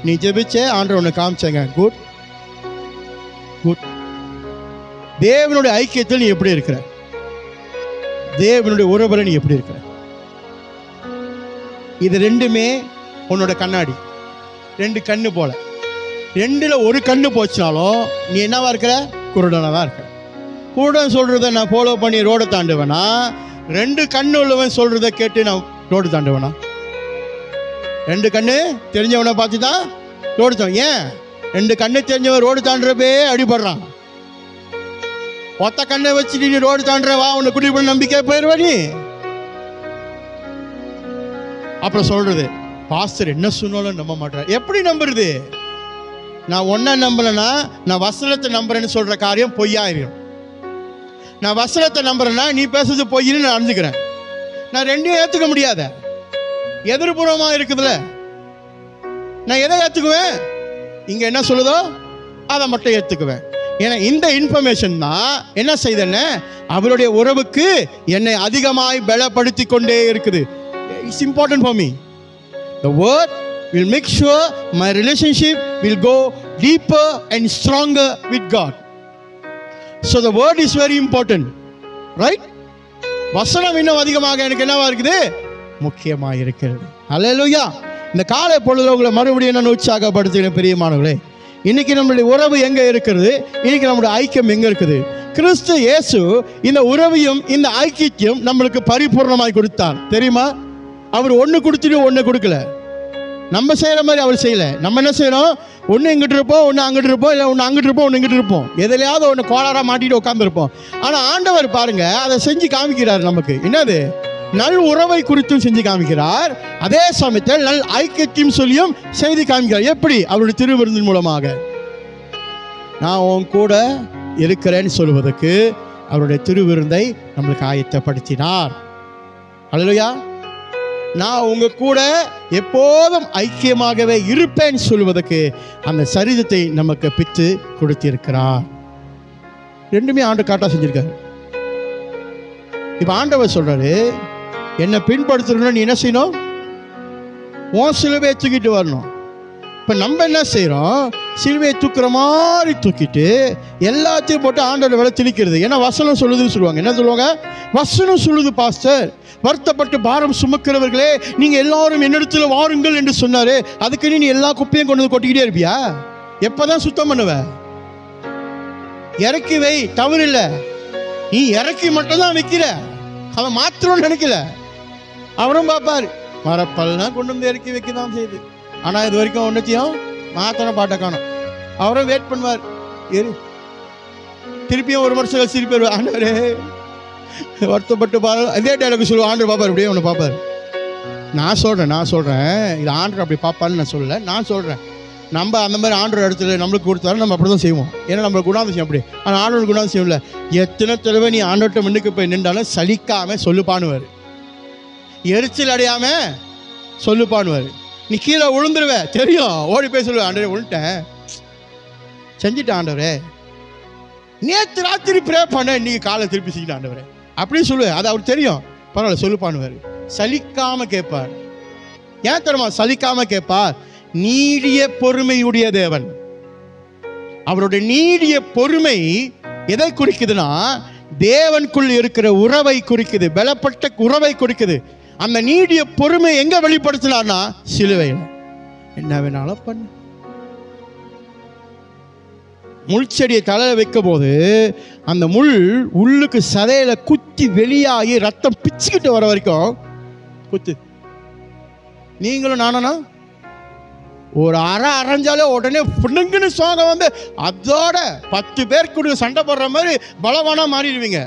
S1: நீ ஜெபிச்சே ஆண்டவர் உனக்கு காமிச்சாங்க, குட் குட். தேவனுடைய ஐக்கியத்தில் நீ எப்படி இருக்கிற? தேவனுடைய உறவுல நீ எப்படி இருக்கிற? இது ரெண்டுமே உன்னோட கண்ணாடி, 2 கண்ணு போல. 2ல் ஒரு கண்ணு போச்சுனாலும் நீ என்னவா இருக்கிற? குருடனாக தான் இருக்கிற. குருடன் சொல்றதை நான் ஃபாலோ பண்ணி ரோடை தாண்டுவேனா? 2 கண்ணு உள்ளவன் சொல்றதை கேட்டு நான் ரோடு தாண்டுவேனா? 2 கண்ணு தெரிஞ்சவனை பார்த்து தான் ரோடு தான். ஏன் 2 கண்ணு தெரிஞ்சவன் ரோடு தாண்டுறப்பே அடிபடுறான். ஒத்த கண்ணை வச்சுட்டு நீ ரோடு தாண்டுற வா உன்னை குடி பண்ண நம்பிக்கை போயிடுவா நீ. அப்புறம் சொல்றது பாஸ்டர் என்ன சொன்னாலும் நம்ப மாட்டேன். எப்படி நம்புறது? நான் ஒன்ன நம்பலன்னா நான் வசனத்தை நம்புறேன்னு சொல்ற காரியம் பொய்யாயிரும். நான் வசனத்தை நம்புறேன்னா நீ பேசுறது பொய்ன்னு நான் அறிஞ்சுக்கிறேன். நான் 2ஐயும் ஏத்துக்க முடியாத, எதிர்புறமா இருக்குதுல. நான் எதை ஏத்துக்குவேன்? இங்க என்ன சொல்லுதோ அதை மட்டும் ஏத்துக்குவேன். ஏன்னா இந்த இன்ஃபர்மேஷன் தான் என்ன செய்தேன்னு அவருடைய உறவுக்கு என்னை அதிகமாய் பலப்படுத்தி கொண்டே இருக்குது. It's important for me. The word will make sure my relationship will go deeper and stronger with God. So the word is very important, right? வசனம் இன்னும் அதிகமாக எனக்கு என்னவா இருக்குது? முக்கியமாக இருக்கிறது. ஹல்லேலூயா. இந்த காலை பொழுதுல உங்களை மறுபடியும் நான் உற்சாகப்படுத்துகிறேன் பிரியமானவர்களே. இன்னைக்கு நம்மளுடைய உறவு எங்க இருக்கிறது? இன்னைக்கு நம்மளுடைய ஐக்கியம் எங்க இருக்குது? கிறிஸ்து இயேசு இந்த உறவையும் இந்த ஐக்கியத்தையும் நம்மளுக்கு பரிபூர்ணமாய் கொடுத்தார். தெரியுமா? அவர் ஒன்று கொடுத்துட்டு ஒன்று கொடுக்கல. நம்ம செய்கிற மாதிரி அவர் செய்யலை. நம்ம என்ன செய்யணும்? ஒன்று இங்கிட்டு இருப்போம், ஒன்று அங்கிட்டு இருப்போம், இல்லை ஒன்று அங்கிட்டு இருப்போம், ஒன்று இங்கிட்டு இருப்போம், எதுலையாவது ஒன்று கோளாறாக மாட்டிட்டு உட்காந்துருப்போம். ஆனால் ஆண்டவர் பாருங்க அதை செஞ்சு காமிக்கிறார். நமக்கு என்னது? நல் உறவை குறித்தும் செஞ்சு காமிக்கிறார், அதே சமயத்தில் நல் ஐக்கியத்தையும் சொல்லியும் செய்து காமிக்கிறார். எப்படி? அவருடைய திருவிருந்தின் மூலமாக. நான் உன் கூட இருக்கிறேன்னு சொல்வதற்கு அவருடைய திருவிருந்தை நம்மளுக்கு ஆயத்தப்படுத்தினார். அல்லேலூயா. நான் உங்க கூட எப்போதும் ஐக்கியமாகவே இருப்பேன்னு சொல்வதற்கு அந்த சரிதத்தை நமக்கு பித்து கொடுத்திருக்கிறார். ரெண்டுமே ஆண்டு காட்டா செஞ்சிருக்காரு. இப்ப ஆண்டவர் சொல்றாரு, என்னை பின்படுத்தணும்னா நீ என்ன செய்யணும்? உன் சிலுவையை தூக்கிட்டு வரணும். இப்போ நம்ம என்ன செய்கிறோம்? சிலுவையை தூக்குற மாதிரி தூக்கிட்டு எல்லாத்தையும் போட்டு ஆண்டவர் வேலை திணிக்கிறது. ஏன்னா வசனம் சொல்லுதுன்னு சொல்லுவாங்க. என்ன சொல்லுவாங்க? வசனம் சொல்லுது பாஸ்டர், வருத்தப்பட்டு பாரம் சுமக்கிறவர்களே நீங்கள் எல்லாரும் என்னிடத்துல வாருங்கள் என்று சொன்னாரு. அதுக்கு நீ எல்லா குப்பையும் கொண்டு வந்து கொட்டிக்கிட்டே இருப்பியா? எப்போதான் சுத்தம் பண்ணுவ? இறக்கி வை, தவறு இல்லை. நீ இறக்கி மட்டும் தான் வைக்கிற, அவன் மாத்திரம் நினைக்கல. அவரும் பார்ப்பார், மரப்பல்னா கொண்டு வந்து இறக்கி வைக்க தான் செய்யுது. ஆனால் இது வரைக்கும் ஒன்றுத்தையும் மாத்திரம் பாட்டை காணும். அவரும் வெயிட் பண்ணுவார். திருப்பியும் ஒரு வருஷம் கழிச்சு திருப்பி வருவார். ஆண்டவரே வருத்தப்பட்டு பாரு, அதே டைலாக் சொல்லுவார். ஆண்டவர் பார்ப்பார், இப்படியே ஒன்று பார்ப்பார். நான் சொல்கிறேன் இது ஆண்டவர் அப்படி பார்ப்பான்னு நான் சொல்லலை. நான் சொல்கிறேன், நம்ம அந்த மாதிரி ஆண்டவர் இடத்துல நம்மளுக்கு கொடுத்தாலும் நம்ம அப்படி தான் செய்வோம். ஏன்னா நம்மளுக்கு குணாதிசயம் அப்படி. ஆனால் ஆண்டவர் குணாதிசயம் இல்லை. எத்தனை தடவை நீ ஆண்டவர்கிட்ட முன்னுக்கு போய் நின்றாலும் சலிக்காமல் சொல்லுப்பானுவார், எரிச்சல் அடையாமல் சொல்லுப்பானுவார். நீ கீழே விழுந்துருவ தெரியும், ஓடி போய் சொல்லுவேன், ஆண்டவரே விழுந்துட்டேன், செஞ்சுட்டேன் ஆண்டவரே, நேற்று ராத்திரி ப்ரே பண்ண, இன்னைக்கு காலை திருப்பி செஞ்சுட்டேன் ஆண்டவரே அப்படின்னு சொல்லுவேன். அது அவர் தெரியும், பரவாயில்ல சொல்லுப்பானுவார். சலிக்காமல் கேட்பார். ஏன் தெரியுமா சலிக்காமல் கேட்பார்? நீடிய பொறுமையுடைய தேவன். அவருடைய நீடிய பொறுமை எதை குறிக்குதுன்னா, தேவனுக்குள் இருக்கிற உறவை குறிக்குது, பலப்பட்ட உறவை குறிக்குது. அந்த நீடிய பொறுமை எங்க வெளிப்படுத்தினார்னா சிலுவையில். என்ன வேணாலும் பண்ணு. முள் செடியை தலையில் வைக்கும் போது அந்த முள் உள்ளுக்கு சதையில குத்தி வெளியாகி ரத்தம் பிச்சுக்கிட்டு வர வரைக்கும் குத்து. நீங்களும் நானா ஒரு அரைஞ்சாலே உடனே பிடுங்குன்னு சோங்க வந்து அதோட 10 பேர் கூட சண்டை போடுற மாதிரி பலவானா மாறிடுவீங்க.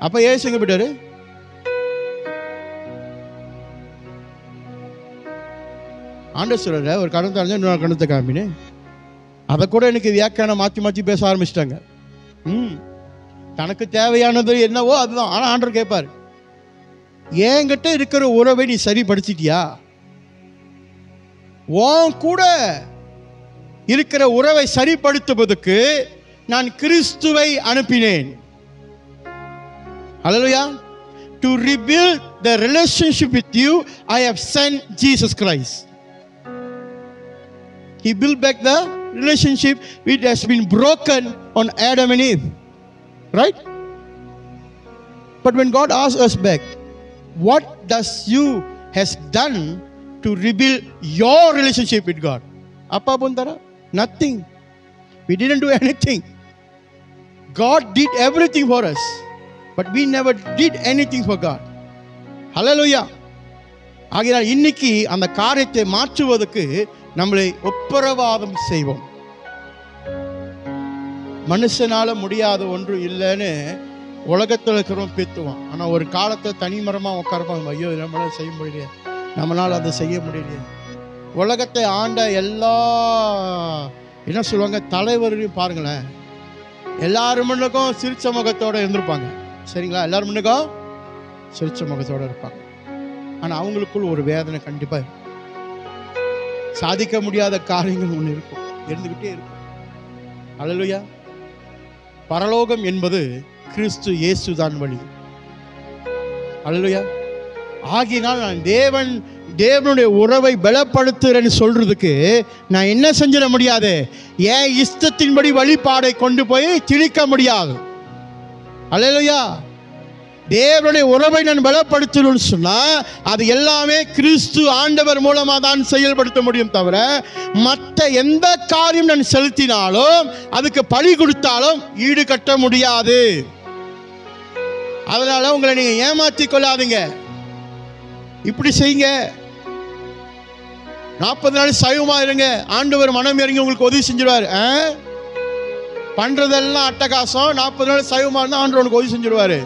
S1: அப்ப ஏசு எங்க போயிட்டாரு? ஆண்டவர் சொல்ற ஒரு கணத்தை அடைஞ்சா இன்னொரு கணத்தை காமின்னு, அதை கூட எனக்கு வியாக்கியானம் மாற்றி பேச ஆரம்பிச்சிட்டாங்க. தனக்கு தேவையானது என்னவோ அதுதான். ஆனால் ஆண்டவர் கேட்பார், என்கிட்ட இருக்கிற உறவை நீ சரிப்படுத்திட்டியா? உன் கூட இருக்கிற உறவை சரிப்படுத்துவதற்கு நான் கிறிஸ்துவை அனுப்பினேன். Hallelujah. To rebuild the relationship with you, I have sent Jesus Christ. He built back the relationship which has been broken on Adam and Eve. Right? But when God asks us back, what does you has done to rebuild your relationship with God? Appa pundara? Nothing. We didn't do anything. God did everything for us, but we never did anything for God. Hallelujah. ஆகையால் இன்னைக்கு அந்த காரியத்தை மாற்றுவதற்கு நம்மளை ஒப்புரவாதம் செய்வோம். மனுஷனால முடியாத ஒன்று இல்லைன்னு உலகத்தில் இருக்கிறவங்க பேத்துவான். ஆனால் ஒரு காலத்தில் தனிமரமாக உட்காரப்பாங்க, ஐயோ நம்மளால செய்ய முடியலையே, நம்மளால் அதை செய்ய முடியலையே. உலகத்தை ஆண்ட எல்லா என்ன சொல்லுவாங்க தலைவரையும் பாருங்களேன், எல்லாரும் முன்னுக்கும் சிரிச்ச முகத்தோடு இருந்திருப்பாங்க. சரிங்களா? எல்லாரும் முன்னுக்கும் சிரிச்ச முகத்தோடு இருப்பாங்க. ஆனால் அவங்களுக்குள் ஒரு வேதனை கண்டிப்பாக இருக்கும். சாதிக்க முடியாத காரியங்கள் ஒன்று இருக்கும், இருந்துக்கிட்டே இருக்கும். அல்லேலூயா. பரலோகம் என்பது கிறிஸ்து இயேசுதான் வழி. அல்லேலூயா. ஆகினால் நான் தேவனுடைய உறவை பலப்படுத்துறேன்னு சொல்றதுக்கு நான் என்ன செஞ்சிட முடியாது? என் இஷ்டத்தின்படி வழிபாடை கொண்டு போய் திணிக்க முடியாது. அல்லேலூயா. தேவனுடைய உறவை நான் பலப்படுத்தணும்னு சொன்னா அது எல்லாமே கிறிஸ்து ஆண்டவர் மூலமா தான் செயல்படுத்த முடியும் தவிர மற்ற எந்த காரியம் நான் செலுத்தினாலும் அதுக்கு பலி கொடுத்தாலும் ஈடு கட்ட முடியாது. அதனால உங்களை நீங்க ஏமாத்தி கொள்ளாதீங்க. இப்படி செய்யுங்க, 40 நாள் சைவமா இருங்க, ஆண்டவர் மனம் இறங்கி உங்களுக்கு உதவி செஞ்சிருவார். பண்றதெல்லாம் அட்டகாசம், 40 நாள் சைவமா இருந்தா ஆண்டவர் உனக்கு உதவி செஞ்சிருவாரு.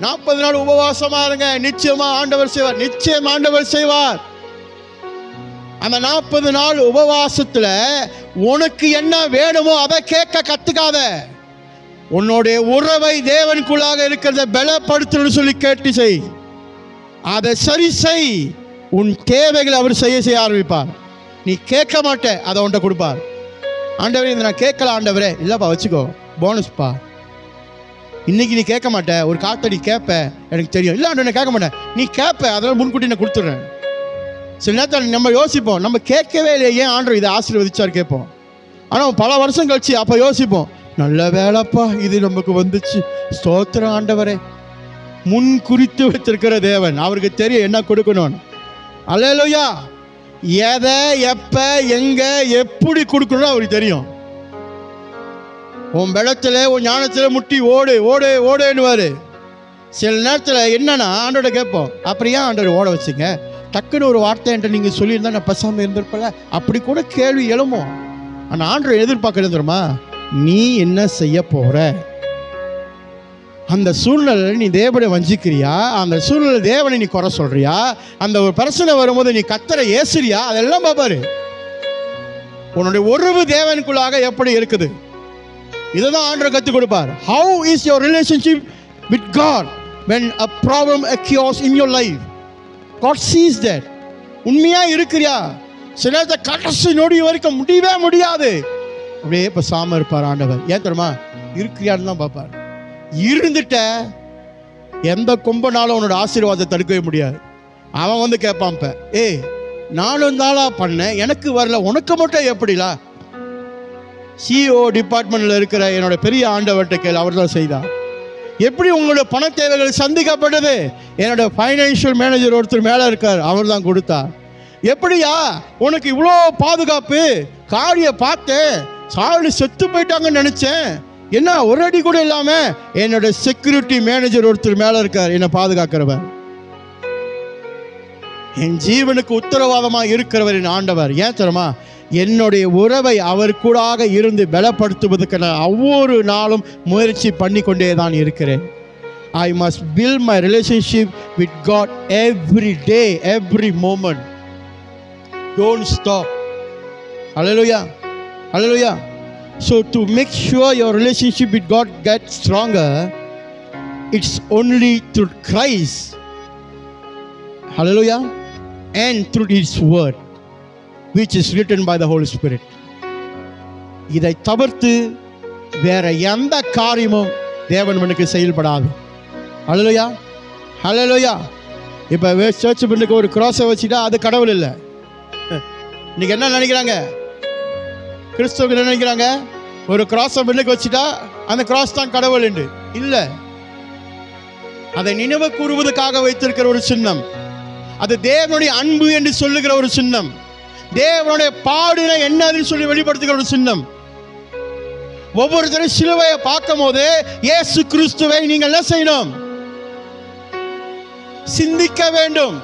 S1: 40 நாள் உபவாசமா இருங்க, நிச்சயமா ஆண்டவர் செய்வார். நிச்சயம் ஆண்டவர் செய்வார். அந்த 40 நாள் உபவாசத்துல உனக்கு என்ன வேணுமோ அதை கேட்க கத்துக்காத. உன்னுடைய உறவை தேவனுக்குள்ளாக இருக்கிறத பலப்படுத்தணும்னு சொல்லி கேட்டு செய். அதை சரி செய். உன் தேவைகளை அவர் செய்ய ஆரம்பிப்பார். நீ கேட்க மாட்டே, அதை உன்கிட்ட கொடுப்பார். ஆண்டவரே இதை நான் கேட்கல ஆண்டவரே, இல்லப்பா வச்சுக்கோ, போனஸ்ப்பா. இன்னைக்கு நீ கேட்க மாட்ட, ஒரு காத்த நீ கேட்ப, எனக்கு தெரியும். இல்லை ஆண்டவரை கேட்க மாட்டேன், நீ கேட்ப, அதனால முன்கூட்டி நான் கொடுத்துட்றேன். சில நேரத்தில் நம்ம யோசிப்போம், நம்ம கேட்கவே இல்லை, ஏன் ஆண்டவர் இதை ஆசீர்வதிச்சார் கேட்போம். ஆனால் பல வருஷம் கழிச்சு அப்போ யோசிப்போம், நல்ல வேலைப்பா இது நமக்கு வந்துச்சு, ஸ்தோத்திரம் ஆண்டவரே. முன் குறித்து வச்சிருக்கிற தேவன், அவருக்கு தெரியும் என்ன கொடுக்கணும்னு. அல்லேலூயா. எதை எப்ப எங்க எப்படி கொடுக்கணும் அவருக்கு தெரியும். உன் பலத்துல உன் ஞானத்துல முட்டி ஓடு ஓடு ஓடுன்னுவாரு. சில நேரத்தில் என்னன்னா ஆண்டோட கேட்போம், அப்படியா ஆண்டோட ஓட வச்சுங்க, டக்குன்னு ஒரு வார்த்தை என்கிட்ட நீங்கள் சொல்லியிருந்தா நான் பசாமல் இருந்திருப்பல, அப்படி கூட கேள்வி எழுமோம். ஆனால் ஆண்டோட எதிர்பார்க்கறது தெரியுமா, நீ என்ன செய்ய போற. அந்த சூழ்நிலை நீ தேவனை வஞ்சிக்கிறியா, அந்த சூழ்நிலை தேவனை நீ குறை சொல்றியா, அந்த ஒரு பிரச்சனை வரும்போது நீ கத்தரை ஏசுறியா, அதெல்லாம் பாப்பாரு. உன்னுடைய உறவு தேவனுக்குள்ளாக எப்படி இருக்குது, இதுதான் ஆண்டவர் கற்றுக் கொடுப்பார். How is your relationship with God when a problem occurs in your life? God sees that. உண்மையா இருக்கிறியா? சில நேரத்தை கடைசி நொடி வரைக்கும் முடியவே முடியாது, அப்படியே இப்போ சாம இருப்பார் ஆண்டவர். ஏன் தெரியுமா, இருக்கிறியான்னு தான் பார்ப்பார். இருந்துட்ட எந்த கொம்பனாலும் உன்னோட ஆசீர்வாதத்தை தடுக்கவே முடியாது. அவன் வந்து கேட்பான், இப்போ நானும் தாளா பண்ணேன், எனக்கு வரல, உனக்கு மட்டும் எப்படிலா. சிஓ டிபார்ட்மெண்ட்ல இருக்கிற என்னோட பெரிய ஆண்டவர்கிட்ட கேள்வி, அவர் தான் செய்தார். எப்படி உங்களோட பண தேவைகள் சந்திக்கப்பட்டது, என்னோட ஃபைனான்சியல் மேனேஜர் ஒருத்தர் மேலே இருக்கார், அவர் தான் கொடுத்தார். எப்படியா உனக்கு இவ்வளோ பாதுகாப்பு, காரியை பார்த்தேன், சாடு செத்து போயிட்டாங்கன்னு நினைச்சேன், என்ன ஒரு அடி கூட இல்லாம என்னோட செக்யூரிட்டி மேனேஜர் ஒருத்தர் மேலே இருக்கார், என்னை பாதுகாக்கிறவர். என் ஜீவனுக்கு உத்தரவாதமா இருக்கிறவர் என் ஆண்டவர். ஏன் தெரியுமா, என்னுடைய உறவை அவர் கூடாக இருந்து பலப்படுத்துவதற்கு நான் ஒவ்வொரு நாளும் முயற்சி பண்ணி கொண்டே தான் இருக்கிறேன். I must build my relationship with God every day, every moment. Don't stop. Hallelujah. Hallelujah. So to make sure your relationship with God gets stronger, it's only through Christ. Hallelujah. And through His word, which is written by the Holy Spirit. இதை தவிர்த்து வேற எந்த காரியமும் தேவன் மனுக்கு செயல்படாது. ஹல்லேலூயா, ஹல்லேலூயா. இப்போ search பண்ணுக்கு ஒரு கிராஸை வச்சுட்டா அது கடவுள் இல்லை. இன்னைக்கு என்ன நினைக்கிறாங்க கிறிஸ்தவர்கள், என்ன நினைக்கிறாங்க, ஒரு கிராஸை பண்ணுக்கு வச்சுட்டா அந்த கிராஸ் தான் கடவுள் என்று. இல்லை, அதை நினைவு கூறுவதற்காக வைத்திருக்கிற ஒரு சின்னம், அது தேவனுடைய அன்பு என்று சொல்லுகிற ஒரு சின்னம், தேவனுடைய பாடுன என்னதுன்னு சொல்லி வெளிப்படுத்துகிற ஒரு சின்னம். ஒவ்வொருத்தரும் சிலுவையை பார்க்கும் போது இயேசு கிறிஸ்துவை நீங்கள் என்ன செய்யணும், சிந்திக்க வேண்டும்.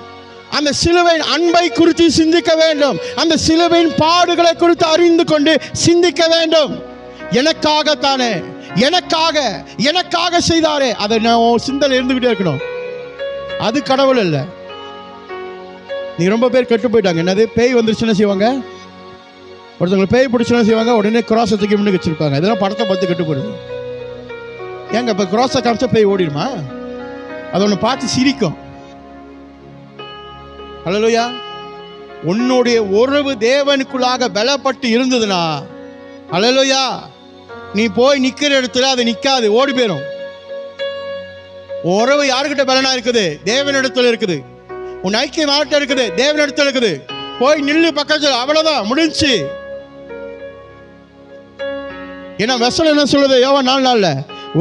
S1: அந்த சிலுவையின் அன்பை குறித்து சிந்திக்க வேண்டும். அந்த சிலுவையின் பாடுகளை குறித்து அறிந்து கொண்டு சிந்திக்க வேண்டும். எனக்காகத்தானே, எனக்காக செய்தாரே, அதை நான் சிந்தனை இருந்துகிட்டே இருக்கணும். அது கடவுள் இல்லை. நீ ரொம்ப பேர் கெட்டு போயிட்டாங்க. என்னது, பேய் வந்துருச்சுன்னு செய்வாங்க, ஒருத்தவங்க பேய் பிடிச்சுன்னு செய்வாங்க, உடனே கிராஸை தூக்கி முன்னுக்கு வச்சிருப்பாங்க. இதெல்லாம் படத்தை பார்த்து கெட்டு போயிடுது. ஏங்க இப்போ கிராஸை காமிச்சா பேய் ஓடிடுமா? அதை ஒன்று பார்த்து சிரிக்கும். ஹல்லேலூயா. உன்னுடைய உறவு தேவனுக்குள்ளாக பலப்பட்டு இருந்ததுன்னா, ஹல்லேலூயா, நீ போய் நிற்கிற இடத்துல அது நிற்காது, ஓடி போயிடும். உறவு யாருக்கிட்ட பலனா இருக்குது? தேவனிடத்துல இருக்குது. உன் ஐக்கியம் யார்கிட்ட இருக்குது? தேவனிடத்துல இருக்குது. போய் நில்லு பக்கத்தில், அவ்வளவுதான், முடிஞ்சு. ஏன்னா வசனம் என்ன சொல்லுது, யோவான் 4:4,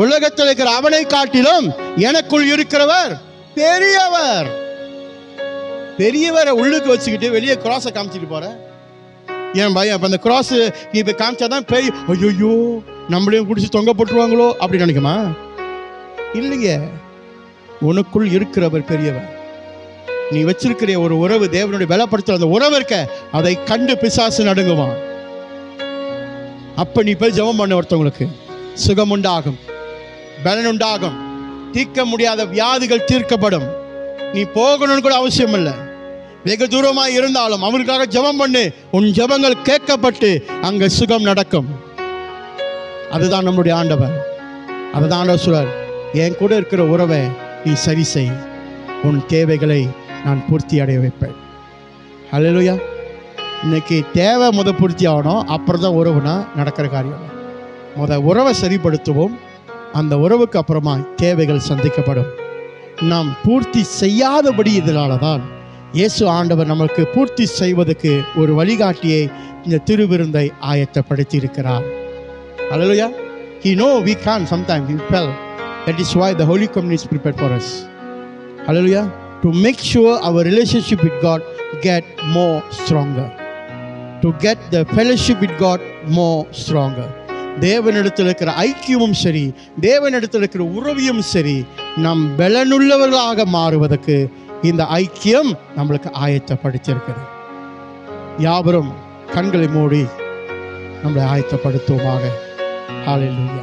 S1: உலகத்தில் இருக்கிற அவனை காட்டிலும் எனக்குள் இருக்கிறவர் பெரியவர். பெரியவரை உள்ளுக்கு வச்சுக்கிட்டு வெளியே கிராஸை காமிச்சிட்டு போற ஏன் பயம்? அப்ப அந்த கிராஸ் நீ இப்ப காமிச்சாதான் பெரிய ஐயோ நம்மளையும் குடிச்சு தொங்க போட்டுருவாங்களோ அப்படி நினைக்குமா? இல்லைங்க, உனக்குள் இருக்கிறவர் பெரியவர். நீ வச்சிருக்கிற ஒரு உறவு தேவனுடைய பலப்படுத்துற அந்த உறவு இருக்க, அதை கண்டு பிசாசு நடுங்குவான். அப்ப நீ போய் ஜெபம் பண்ண, ஒருத்தவங்களுக்கு சுகம் உண்டாகும், பலன் உண்டாகும், தீர்க்க முடியாத வியாதிகள் தீர்க்கப்படும். நீ போகணும்னு கூட அவசியம் இல்லை. வெகு தூரமாக இருந்தாலும் அவருக்காக ஜெபம் பண்ணு, உன் ஜெபங்கள் கேட்கப்பட்டு அங்க சுகம் நடக்கும். அதுதான் நம்முடைய ஆண்டவர். அதுதான் ஆண்டவர் சொல்றார், என் கூட இருக்கிற உறவை நீ சரி செய், உன் தேவைகளை நான் பூர்த்தி அடைய வைப்பேன். ஹல்லேலூயா. இன்னைக்கு தேவை பூர்த்தி ஆகணும், அப்புறம் தான் உறவுனா நடக்கிற காரியம். உறவை சரிப்படுத்துவோம், அந்த உறவுக்கு அப்புறமா தேவைகள் சந்திக்கப்படும். நாம் பூர்த்தி செய்யாதபடி இதனால தான் இயேசு ஆண்டவர் நமக்கு பூர்த்தி செய்வதற்கு ஒரு வழிகாட்டியை இந்த திருவிருந்தை ஆயத்தப்படுத்தி இருக்கிறார். Hallelujah. He know we can't sometimes, we fell. That is why the Holy Communion is prepared for us. Hallelujah. To make sure our relationship with God get more stronger. To get the fellowship with God more stronger. தேவனிடத்தில் இருக்கிற ஐக்கியமும் சரி, தேவனிடத்தில் இருக்கிற உறவியும் சரி, நாம் பலனுள்ளவர்களாக மாறுவதற்கு இந்த ஐக்கியம் நம்மளுக்கு ஆயத்தப்படுத்தியிருக்கிறது. யாவரும் கண்களை மூடி நம்மளை ஆயத்தப்படுத்துவோமாக. ஹல்லேலூயா.